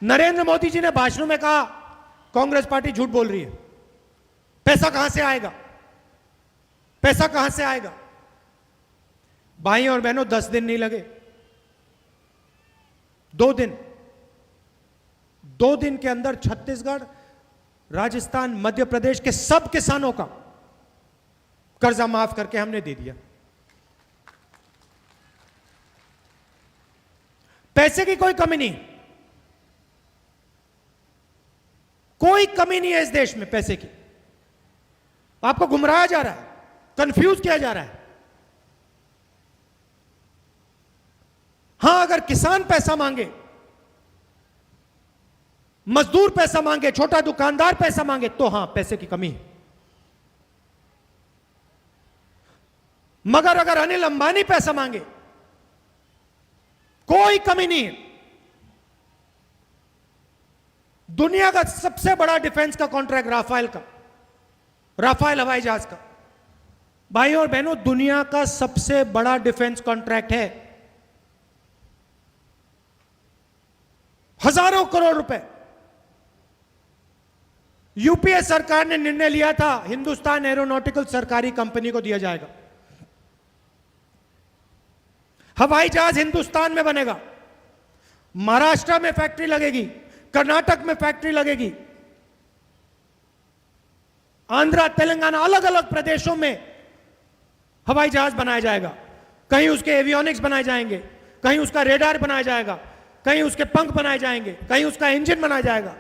नरेंद्र मोदी जी ने भाषणों में कहा कांग्रेस पार्टी झूठ बोल रही है, पैसा कहां से आएगा, पैसा कहां से आएगा? भाइयों और बहनों, 10 दिन नहीं लगे, 2 दिन, 2 दिन के अंदर छत्तीसगढ़, राजस्थान, मध्य प्रदेश के सब किसानों का कर्जा माफ करके हमने दे दिया। पैसे की कोई कमी नहीं, कोई कमी नहीं है इस देश में पैसे की। आपको गुमराया जा रहा है, कंफ्यूज किया जा रहा है। हां, अगर किसान पैसा मांगे, मजदूर पैसा मांगे, छोटा दुकानदार पैसा मांगे, तो हां पैसे की कमी है। मगर अगर अनिल अंबानी पैसा मांगे, कोई कमी नहीं है। दुनिया का सबसे बड़ा डिफेंस का कॉन्ट्रैक्ट राफेल का, राफेल हवाई जहाज का, भाइयों और बहनों, दुनिया का सबसे बड़ा डिफेंस कॉन्ट्रैक्ट है, हजारों करोड़ रुपए। यूपीए सरकार ने निर्णय लिया था हिंदुस्तान एरोनॉटिकल सरकारी कंपनी को दिया जाएगा। हवाई जहाज हिंदुस्तान में बनेगा, महाराष्ट्र में फैक्ट्री लगेगी, कर्नाटक में फैक्ट्री लगेगी, आंध्र तेलंगाना अलग अलग प्रदेशों में हवाई जहाज बनाया जाएगा। कहीं उसके एवियोनिक्स बनाए जाएंगे, कहीं उसका रेडार बनाया जाएगा, कहीं उसके पंख बनाए जाएंगे, कहीं उसका इंजन बनाया जाएगा।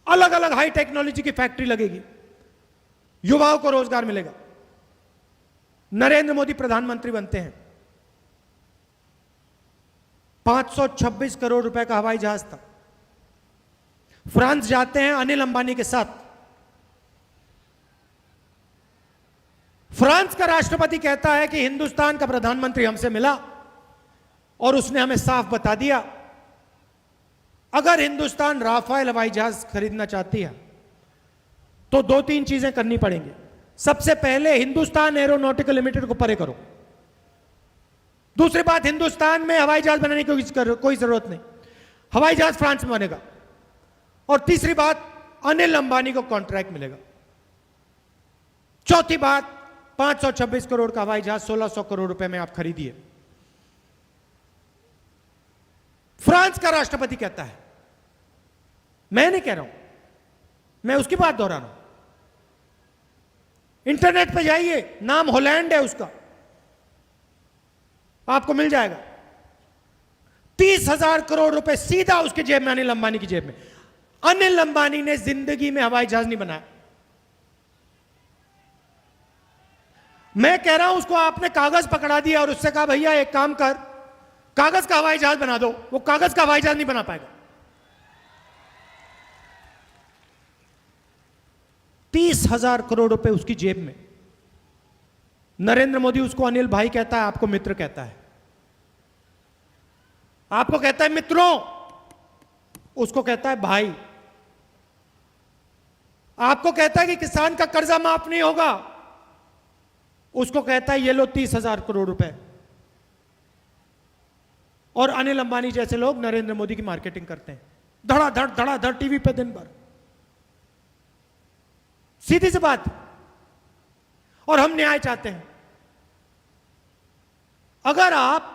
अलग अलग हाई टेक्नोलॉजी की फैक्ट्री लगेगी, युवाओं को रोजगार मिलेगा। नरेंद्र मोदी प्रधानमंत्री बनते हैं, 526 करोड़ रुपए का हवाई जहाज था। फ्रांस जाते हैं अनिल अंबानी के साथ। फ्रांस का राष्ट्रपति कहता है कि हिंदुस्तान का प्रधानमंत्री हमसे मिला और उसने हमें साफ बता दिया, अगर हिंदुस्तान राफेल हवाई जहाज खरीदना चाहती है तो 2-3 चीजें करनी पड़ेंगी। सबसे पहले हिंदुस्तान एरोनॉटिकल लिमिटेड को परे करो। दूसरी बात, हिंदुस्तान में हवाई जहाज बनाने की कोई जरूरत नहीं, हवाई जहाज फ्रांस में बनेगा। और तीसरी बात, अनिल अंबानी को कॉन्ट्रैक्ट मिलेगा। चौथी बात, 526 करोड़ का हवाई जहाज 1600 करोड़ रुपए में आप खरीदिए। फ्रांस का राष्ट्रपति कहता है, मैं नहीं कह रहा हूं, मैं उसकी बात दोहरा रहा हूं। इंटरनेट पे जाइए, नाम हॉलैंड है उसका, आपको मिल जाएगा। 30,000 करोड़ रुपए सीधा उसके जेब में, अनिल अंबानी की जेब में। अनिल अंबानी ने जिंदगी में हवाई जहाज नहीं बनाया। मैं कह रहा हूं उसको आपने कागज पकड़ा दिया और उससे कहा भैया एक काम कर, कागज का हवाई जहाज बना दो, वो कागज का हवाई जहाज नहीं बना पाएगा। 30,000 करोड़ रुपए उसकी जेब में। नरेंद्र मोदी उसको अनिल भाई कहता है, आपको मित्र कहता है, आपको कहता है मित्रों, उसको कहता है भाई। आपको कहता है कि किसान का कर्जा माफ नहीं होगा, उसको कहता है ये लो 30,000 करोड़ रुपए। और अनिल अंबानी जैसे लोग नरेंद्र मोदी की मार्केटिंग करते हैं, धड़ाधड़ टीवी पे दिन भर। सीधी सी बात। और हम न्याय चाहते हैं। अगर आप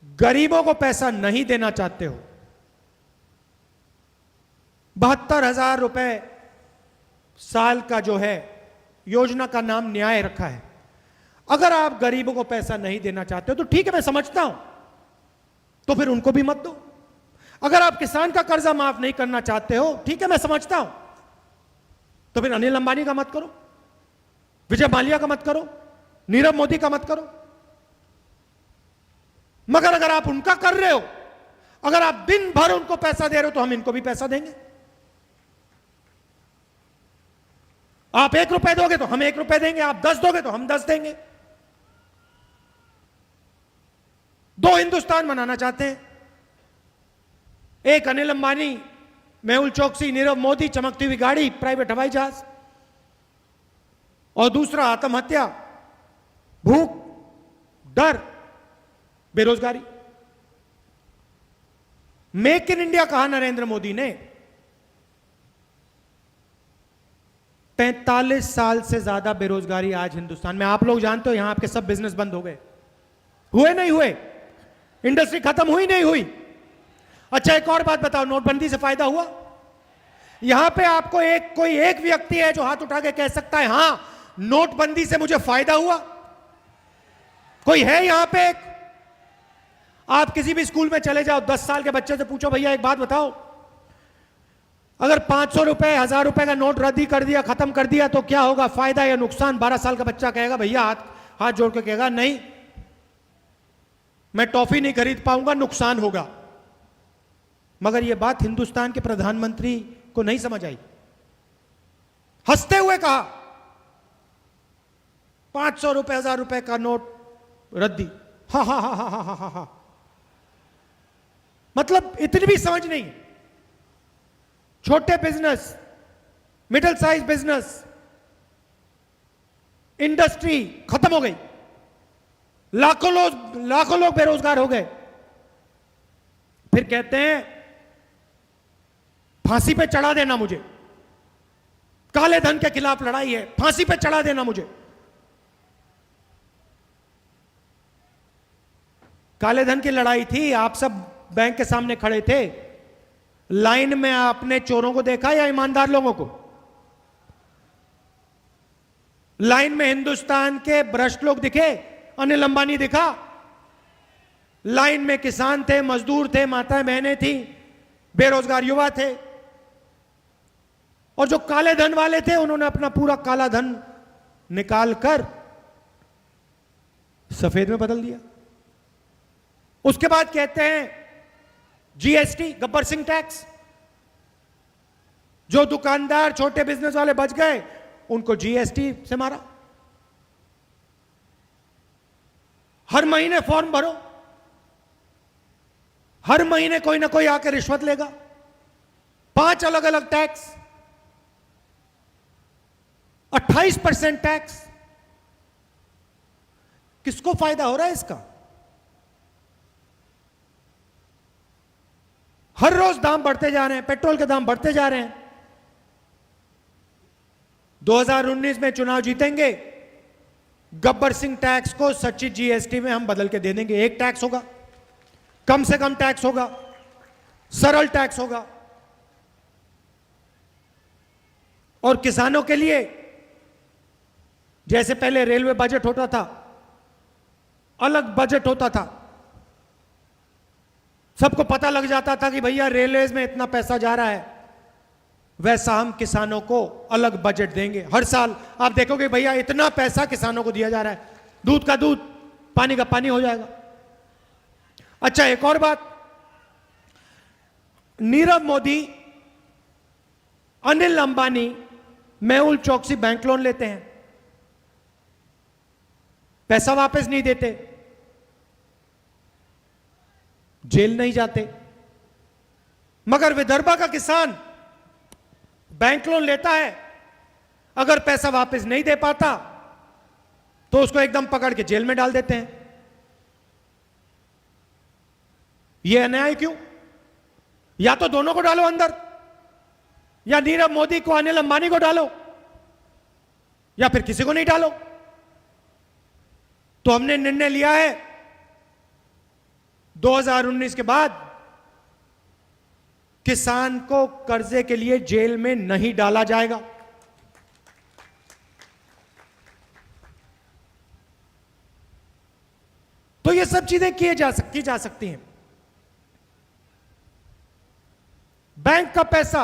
गरीबों को पैसा नहीं देना चाहते हो, 72,000 रुपए साल का जो है योजना का नाम न्याय रखा है, अगर आप गरीबों को पैसा नहीं देना चाहते हो तो ठीक है, मैं समझता हूं, तो फिर उनको भी मत दो। अगर आप किसान का कर्जा माफ नहीं करना चाहते हो, ठीक है, मैं समझता हूं, तो फिर अनिल अंबानी का मत करो, विजय माल्या का मत करो, नीरव मोदी का मत करो। मगर अगर आप उनका कर रहे हो, अगर आप दिन भर उनको पैसा दे रहे हो, तो हम इनको भी पैसा देंगे। आप 1 रुपए दोगे तो हम 1 रुपए देंगे, आप 10 दोगे तो हम 10 देंगे। 2 हिंदुस्तान बनाना चाहते हैं, एक अनिल अंबानी, मेहुल चोकसी, नीरव मोदी, चमकती हुई गाड़ी, प्राइवेट हवाई जहाज, और दूसरा आत्महत्या, भूख, डर, बेरोजगारी। मेक इन इंडिया कहा नरेंद्र मोदी ने, 45 साल से ज्यादा बेरोजगारी आज हिंदुस्तान में। आप लोग जानते हो, यहां आपके सब बिजनेस बंद हो गए, हुए नहीं हुए, इंडस्ट्री खत्म हुई नहीं हुई। अच्छा एक और बात बताओ, नोटबंदी से फायदा हुआ? यहां पे आपको कोई एक व्यक्ति है जो हाथ उठा के कह सकता है हां नोटबंदी से मुझे फायदा हुआ? कोई है यहां पे? आप किसी भी स्कूल में चले जाओ, 10 साल के बच्चे से पूछो भैया एक बात बताओ, अगर 500 रुपए 1000 रुपए का नोट रद्दी कर दिया, खत्म कर दिया, तो क्या होगा, फायदा या नुकसान? 12 साल का बच्चा कहेगा भैया, हाथ जोड़ के कहेगा नहीं, मैं टॉफी नहीं खरीद पाऊंगा, नुकसान होगा। मगर यह बात हिंदुस्तान के प्रधानमंत्री को नहीं समझ आई। हंसते हुए कहा 500 रुपए 1000 रुपए का नोट रद्दी, हा हा हा हा हा हा हा। मतलब इतनी भी समझ नहीं। छोटे business, middle size business, industry खत्म हो गई, लाखों लोग बेरोजगार हो गए। फिर कहते हैं फांसी पे चढ़ा देना मुझे, काले धन के खिलाफ लड़ाई है, फांसी पे चढ़ा देना मुझे। काले धन की लड़ाई थी, आप सब बैंक के सामने खड़े थे, लाइन में आपने चोरों को देखा या ईमानदार लोगों को? लाइन में हिंदुस्तान के भ्रष्ट लोग दिखे? अनिल अंबानी दिखा? लाइन में किसान थे, मजदूर थे, माताएं बहनें थी, बेरोजगार युवा थे, और जो काले धन वाले थे उन्होंने अपना पूरा काला धन निकाल कर सफेद में बदल दिया। उसके बाद कहते हैं जीएसटी, गब्बर सिंह टैक्स। जो दुकानदार छोटे बिजनेस वाले बच गए उनको जीएसटी से मारा। हर महीने फॉर्म भरो, हर महीने कोई ना कोई आकर रिश्वत लेगा। 5 अलग अलग टैक्स, 28% टैक्स। किसको फायदा हो रहा है इसका? हर रोज दाम बढ़ते जा रहे हैं, पेट्रोल के दाम बढ़ते जा रहे हैं। 2019 में चुनाव जीतेंगे, गब्बर सिंह टैक्स को सच्ची जीएसटी में हम बदल के दे देंगे। एक टैक्स होगा, कम से कम टैक्स होगा, सरल टैक्स होगा। और किसानों के लिए जैसे पहले रेलवे बजट होता था, अलग बजट होता था, सबको पता लग जाता था कि भैया रेलवेज में इतना पैसा जा रहा है, वैसा हम किसानों को अलग बजट देंगे। हर साल आप देखोगे भैया इतना पैसा किसानों को दिया जा रहा है, दूध का दूध, पानी का पानी हो जाएगा। अच्छा, एक और बात, नीरव मोदी, अनिल अंबानी, मेहुल चोकसी बैंक लोन लेते हैं, पैसा वापस नहीं देते, जेल नहीं जाते। मगर विदर्भा का किसान बैंक लोन लेता है, अगर पैसा वापस नहीं दे पाता तो उसको एकदम पकड़ के जेल में डाल देते हैं। यह अन्याय क्यों? या तो दोनों को डालो अंदर, या नीरव मोदी को, अनिल अंबानी को डालो, या फिर किसी को नहीं डालो। तो हमने निर्णय लिया है 2019 के बाद किसान को कर्जे के लिए जेल में नहीं डाला जाएगा। तो ये सब चीजें की जा सकती हैं। बैंक का पैसा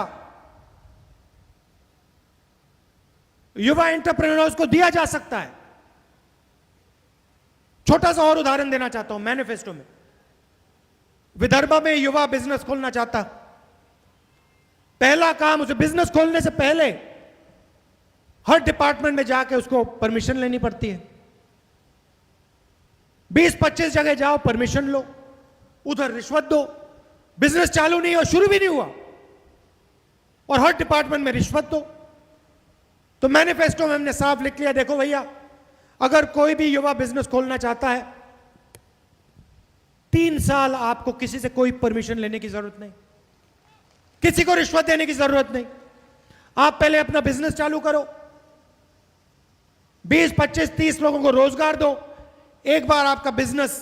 युवा एंटरप्रेन्योर्स को दिया जा सकता है। छोटा सा और उदाहरण देना चाहता हूं। मैनिफेस्टो में विदर्भा में युवा बिजनेस खोलना चाहता, पहला काम उसे बिजनेस खोलने से पहले हर डिपार्टमेंट में जाके उसको परमिशन लेनी पड़ती है। 20-25 जगह जाओ, परमिशन लो, उधर रिश्वत दो, बिजनेस चालू नहीं हो, शुरू भी नहीं हुआ, और हर डिपार्टमेंट में रिश्वत दो। तो मैनिफेस्टो में हमने साफ लिख लिया, देखो भैया, अगर कोई भी युवा बिजनेस खोलना चाहता है, 3 साल आपको किसी से कोई परमिशन लेने की जरूरत नहीं, किसी को रिश्वत देने की जरूरत नहीं। आप पहले अपना बिजनेस चालू करो, 20, 25, 30 लोगों को रोजगार दो। एक बार आपका बिजनेस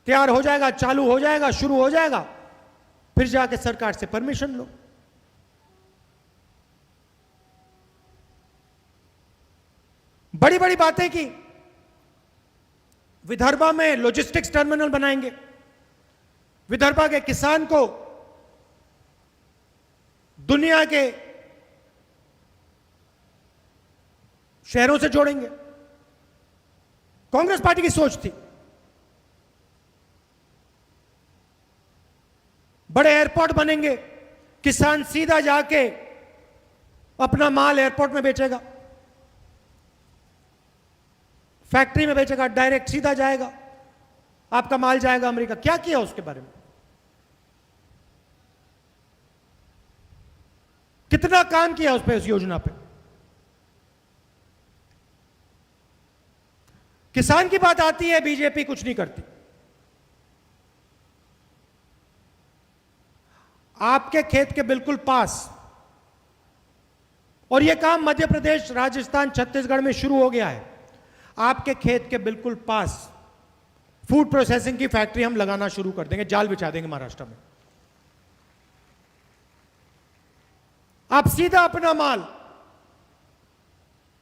तैयार हो जाएगा, चालू हो जाएगा, शुरू हो जाएगा, फिर जाके सरकार से परमिशन लो। बड़ी बड़ी बातें की। विदर्भा में लॉजिस्टिक्स टर्मिनल बनाएंगे, विदर्भा के किसान को दुनिया के शहरों से जोड़ेंगे। कांग्रेस पार्टी की सोच थी, बड़े एयरपोर्ट बनेंगे, किसान सीधा जाके अपना माल एयरपोर्ट में बेचेगा, फैक्ट्री में बेचेगा, डायरेक्ट सीधा जाएगा, आपका माल जाएगा अमेरिका। क्या किया उसके बारे में? कितना काम किया उस पर, उस योजना पे? किसान की बात आती है, बीजेपी कुछ नहीं करती। आपके खेत के बिल्कुल पास, और यह काम मध्य प्रदेश, राजस्थान, छत्तीसगढ़ में शुरू हो गया है, आपके खेत के बिल्कुल पास फूड प्रोसेसिंग की फैक्ट्री हम लगाना शुरू कर देंगे, जाल बिछा देंगे महाराष्ट्र में। आप सीधा अपना माल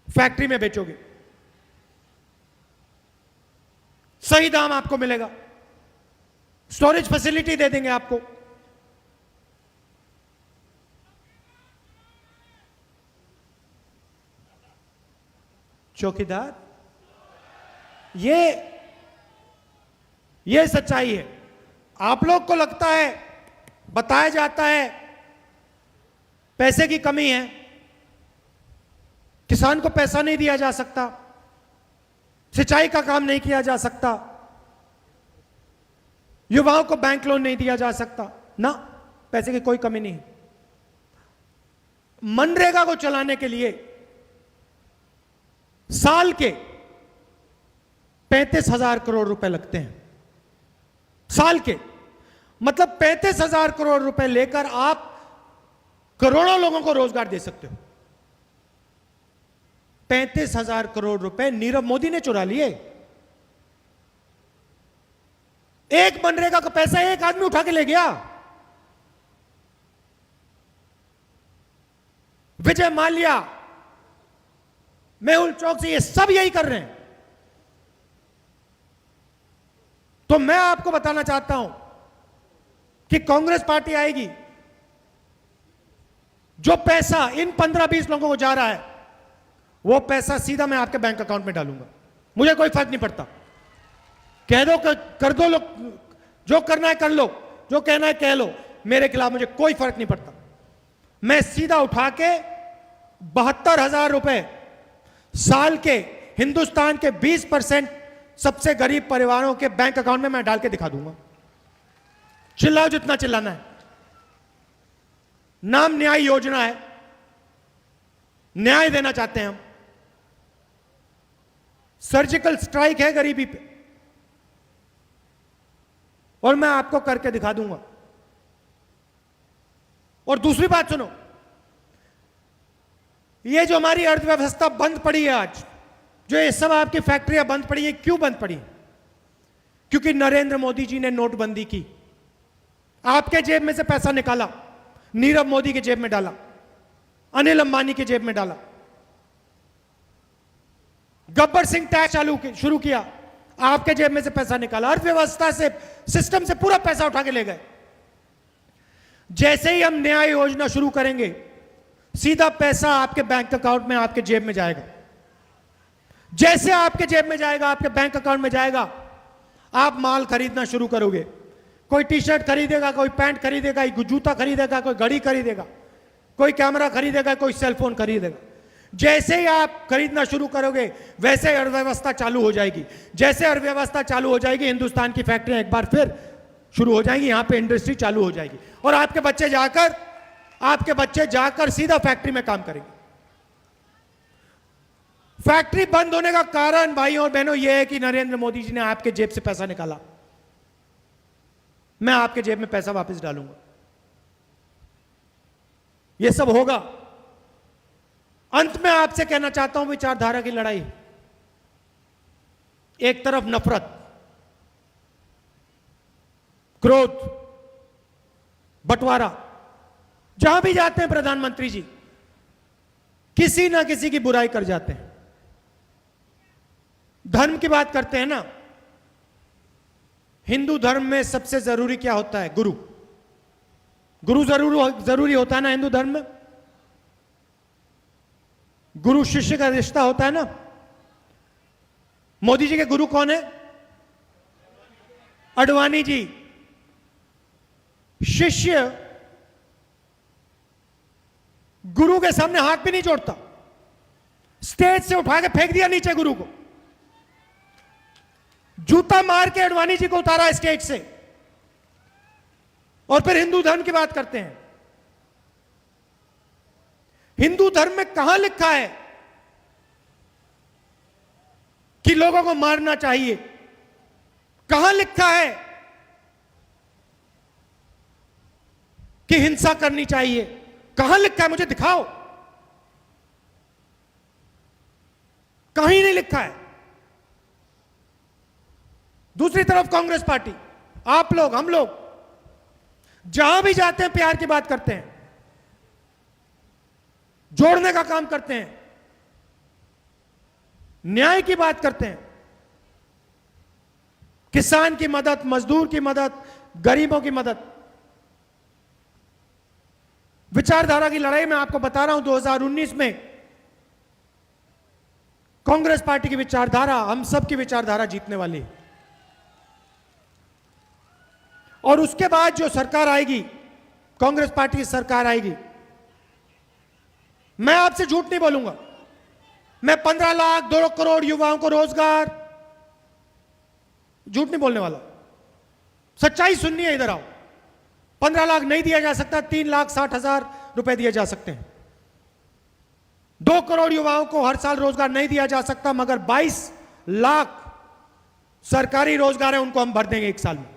फैक्ट्री में बेचोगे, सही दाम आपको मिलेगा, स्टोरेज फैसिलिटी दे देंगे आपको। चौकीदार, ये सच्चाई है। आप लोग को लगता है, बताया जाता है पैसे की कमी है, किसान को पैसा नहीं दिया जा सकता, सिंचाई का काम नहीं किया जा सकता, युवाओं को बैंक लोन नहीं दिया जा सकता। ना, पैसे की कोई कमी नहीं है। मनरेगा को चलाने के लिए साल के 35,000 करोड़ रुपए लगते हैं, साल के। मतलब 35,000 करोड़ रुपए लेकर आप करोड़ों लोगों को रोजगार दे सकते हो। 35,000 करोड़ रुपए नीरव मोदी ने चुरा लिए। एक मनरेगा का पैसा एक आदमी उठा के ले गया। विजय माल्या, मेहुल चौकसी, ये सब यही कर रहे हैं। तो मैं आपको बताना चाहता हूं कि कांग्रेस पार्टी आएगी, जो पैसा इन 15-20 लोगों को जा रहा है, वो पैसा सीधा मैं आपके बैंक अकाउंट में डालूंगा। मुझे कोई फर्क नहीं पड़ता, कह दो कर दो, लोग जो करना है कर लो, जो कहना है कह लो, मेरे खिलाफ मुझे कोई फर्क नहीं पड़ता। मैं सीधा उठा के 72,000 रुपए साल के हिंदुस्तान के 20% सबसे गरीब परिवारों के बैंक अकाउंट में मैं डाल के दिखा दूंगा। चिल्लाओ जितना चिल्लाना है। नाम न्याय योजना है, न्याय देना चाहते हैं हम। सर्जिकल स्ट्राइक है गरीबी पे, और मैं आपको करके दिखा दूंगा। और दूसरी बात सुनो, ये जो हमारी अर्थव्यवस्था बंद पड़ी है आज, जो ये सब आपकी फैक्ट्रियां बंद पड़ी है, क्यों बंद पड़ी? क्योंकि नरेंद्र मोदी जी ने नोटबंदी की। आपके जेब में से पैसा निकाला, नीरव मोदी के जेब में डाला, अनिल अंबानी के जेब में डाला। गब्बर सिंह टैक्स शुरू किया, आपके जेब में से पैसा निकाला, अर्थव्यवस्था से, सिस्टम से पूरा पैसा उठा के ले गए। जैसे ही हम न्याय योजना शुरू करेंगे, सीधा पैसा आपके बैंक अकाउंट में, आपके जेब में जाएगा। जैसे आपके जेब में जाएगा, आपके बैंक अकाउंट में जाएगा, आप माल खरीदना शुरू करोगे। कोई टी शर्ट खरीदेगा, कोई पैंट खरीदेगा, कोई जूता खरीदेगा, कोई घड़ी खरीदेगा, कोई कैमरा खरीदेगा, कोई सेलफोन खरीदेगा। जैसे ही आप खरीदना शुरू करोगे, वैसे ही अर्थव्यवस्था चालू हो जाएगी। जैसे अर्थव्यवस्था चालू हो जाएगी, हिंदुस्तान की फैक्ट्रियां एक बार फिर शुरू हो जाएंगी, यहां पे इंडस्ट्री चालू हो जाएगी, और आपके बच्चे जाकर सीधा फैक्ट्री में काम करेंगे। फैक्ट्री बंद होने का कारण भाइयों और बहनों यह है कि नरेंद्र मोदी जी ने आपके जेब से पैसा निकाला। मैं आपके जेब में पैसा वापस डालूंगा। यह सब होगा। अंत में आपसे कहना चाहता हूं, विचारधारा की लड़ाई। एक तरफ नफरत, क्रोध, बंटवारा। जहां भी जाते हैं प्रधानमंत्री जी किसी ना किसी की बुराई कर जाते हैं। धर्म की बात करते हैं ना, हिंदू धर्म में सबसे जरूरी क्या होता है? गुरु। गुरु जरूरी होता है ना हिंदू धर्म में। गुरु शिष्य का रिश्ता होता है ना। मोदी जी के गुरु कौन है? अडवाणी जी। शिष्य गुरु के सामने हाथ भी नहीं जोड़ता, स्टेज से उठा के फेंक दिया नीचे गुरु को, जूता मार के अडवाणी जी को उतारा स्टेज से। और फिर हिंदू धर्म की बात करते हैं। हिंदू धर्म में कहां लिखा है कि कि लोगों को मारना चाहिए? कहां लिखा है कि हिंसा करनी चाहिए? कहां लिखा है? मुझे दिखाओ। कहीं नहीं लिखा है। दूसरी तरफ कांग्रेस पार्टी, आप लोग, हम लोग जहां भी जाते हैं प्यार की बात करते हैं, जोड़ने का काम करते हैं, न्याय की बात करते हैं, किसान की मदद, मजदूर की मदद, गरीबों की मदद। विचारधारा की लड़ाई में आपको बता रहा हूं, 2019 में कांग्रेस पार्टी की विचारधारा, हम सब की विचारधारा जीतने वाली है। और उसके बाद जो सरकार आएगी, कांग्रेस पार्टी की सरकार आएगी, मैं आपसे झूठ नहीं बोलूंगा। मैं 15 लाख 2 करोड़ युवाओं को रोजगार, झूठ नहीं बोलने वाला, सच्चाई सुननी है। इधर आओ। 15 लाख नहीं दिया जा सकता, 3,60,000 रुपए दिए जा सकते हैं। 2 करोड़ युवाओं को हर साल रोजगार नहीं दिया जा सकता, मगर 22 लाख सरकारी रोजगार है, उनको हम भर देंगे एक साल में।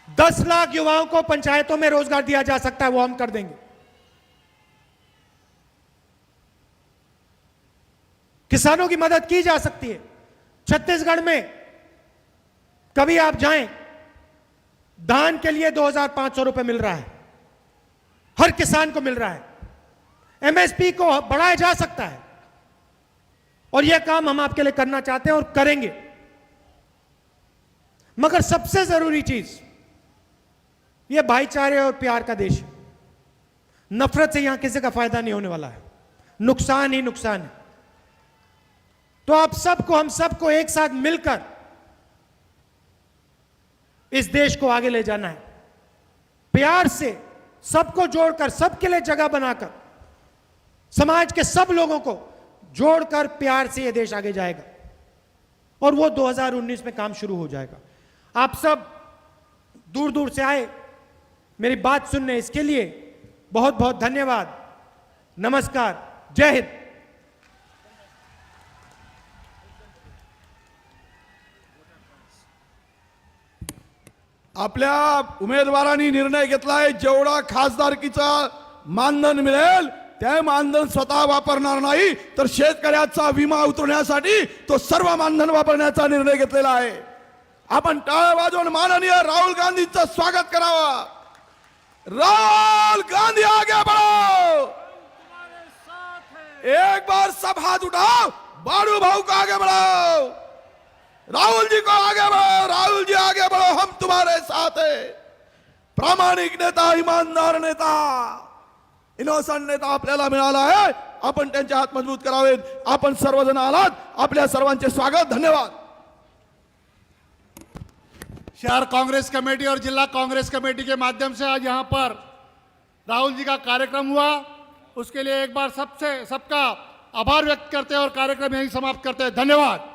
10 लाख युवाओं को पंचायतों में रोजगार दिया जा सकता है, वो हम कर देंगे। किसानों की मदद की जा सकती है। छत्तीसगढ़ में कभी आप जाएं, धान के लिए 2,500 रुपए मिल रहा है, हर किसान को मिल रहा है। एमएसपी को बढ़ाया जा सकता है, और यह काम हम आपके लिए करना चाहते हैं और करेंगे। मगर सबसे जरूरी चीज, यह भाईचारे और प्यार का देश है। नफरत से यहां किसी का फायदा नहीं होने वाला है, नुकसान ही नुकसान है। तो आप सबको, हम सबको एक साथ मिलकर इस देश को आगे ले जाना है। प्यार से सबको जोड़कर, सबके लिए जगह बनाकर, समाज के सब लोगों को जोड़कर प्यार से यह देश आगे जाएगा, और वो 2019 में काम शुरू हो जाएगा। आप सब दूर दूर से आए मेरी बात सुनने, इसके लिए बहुत बहुत धन्यवाद। नमस्कार, जय हिंद। आपल्या उमेदवारांनी निर्णय घेतलाय, जेवढा खासदारकीचा मानधन मिळेल ते मानधन स्वतः वापरणार नाही, तर शेतकऱ्याचा विमा उतरवण्यासाठी तो सर्व मानधन वापरण्याचा निर्णय घेतलेला आहे। आपण टाळ्या वाजवून माननीय राहुल गांधींचं स्वागत करावं। राहुल गांधी आगे बढ़ो, एक बार सब हाथ उठाओ, बाळू भाऊ को आगे बढ़ाओ, राहुल जी को आगे बढ़ो, राहुल जी आगे बढ़ो, हम तुम्हारे साथ है। प्रामाणिक नेता, ईमानदार नेता, इनोसंट नेता आपल्याला मिळाला आहे। आपण त्यांचे हात मजबूत करावेत। आपण सर्वजण आलात, आपल्या सर्वांचे स्वागत, धन्यवाद। शहर कांग्रेस कमेटी और जिला कांग्रेस कमेटी के माध्यम से आज यहाँ पर राहुल जी का कार्यक्रम हुआ, उसके लिए एक बार सबका आभार व्यक्त करते हैं और कार्यक्रम यहीं समाप्त करते हैं। धन्यवाद।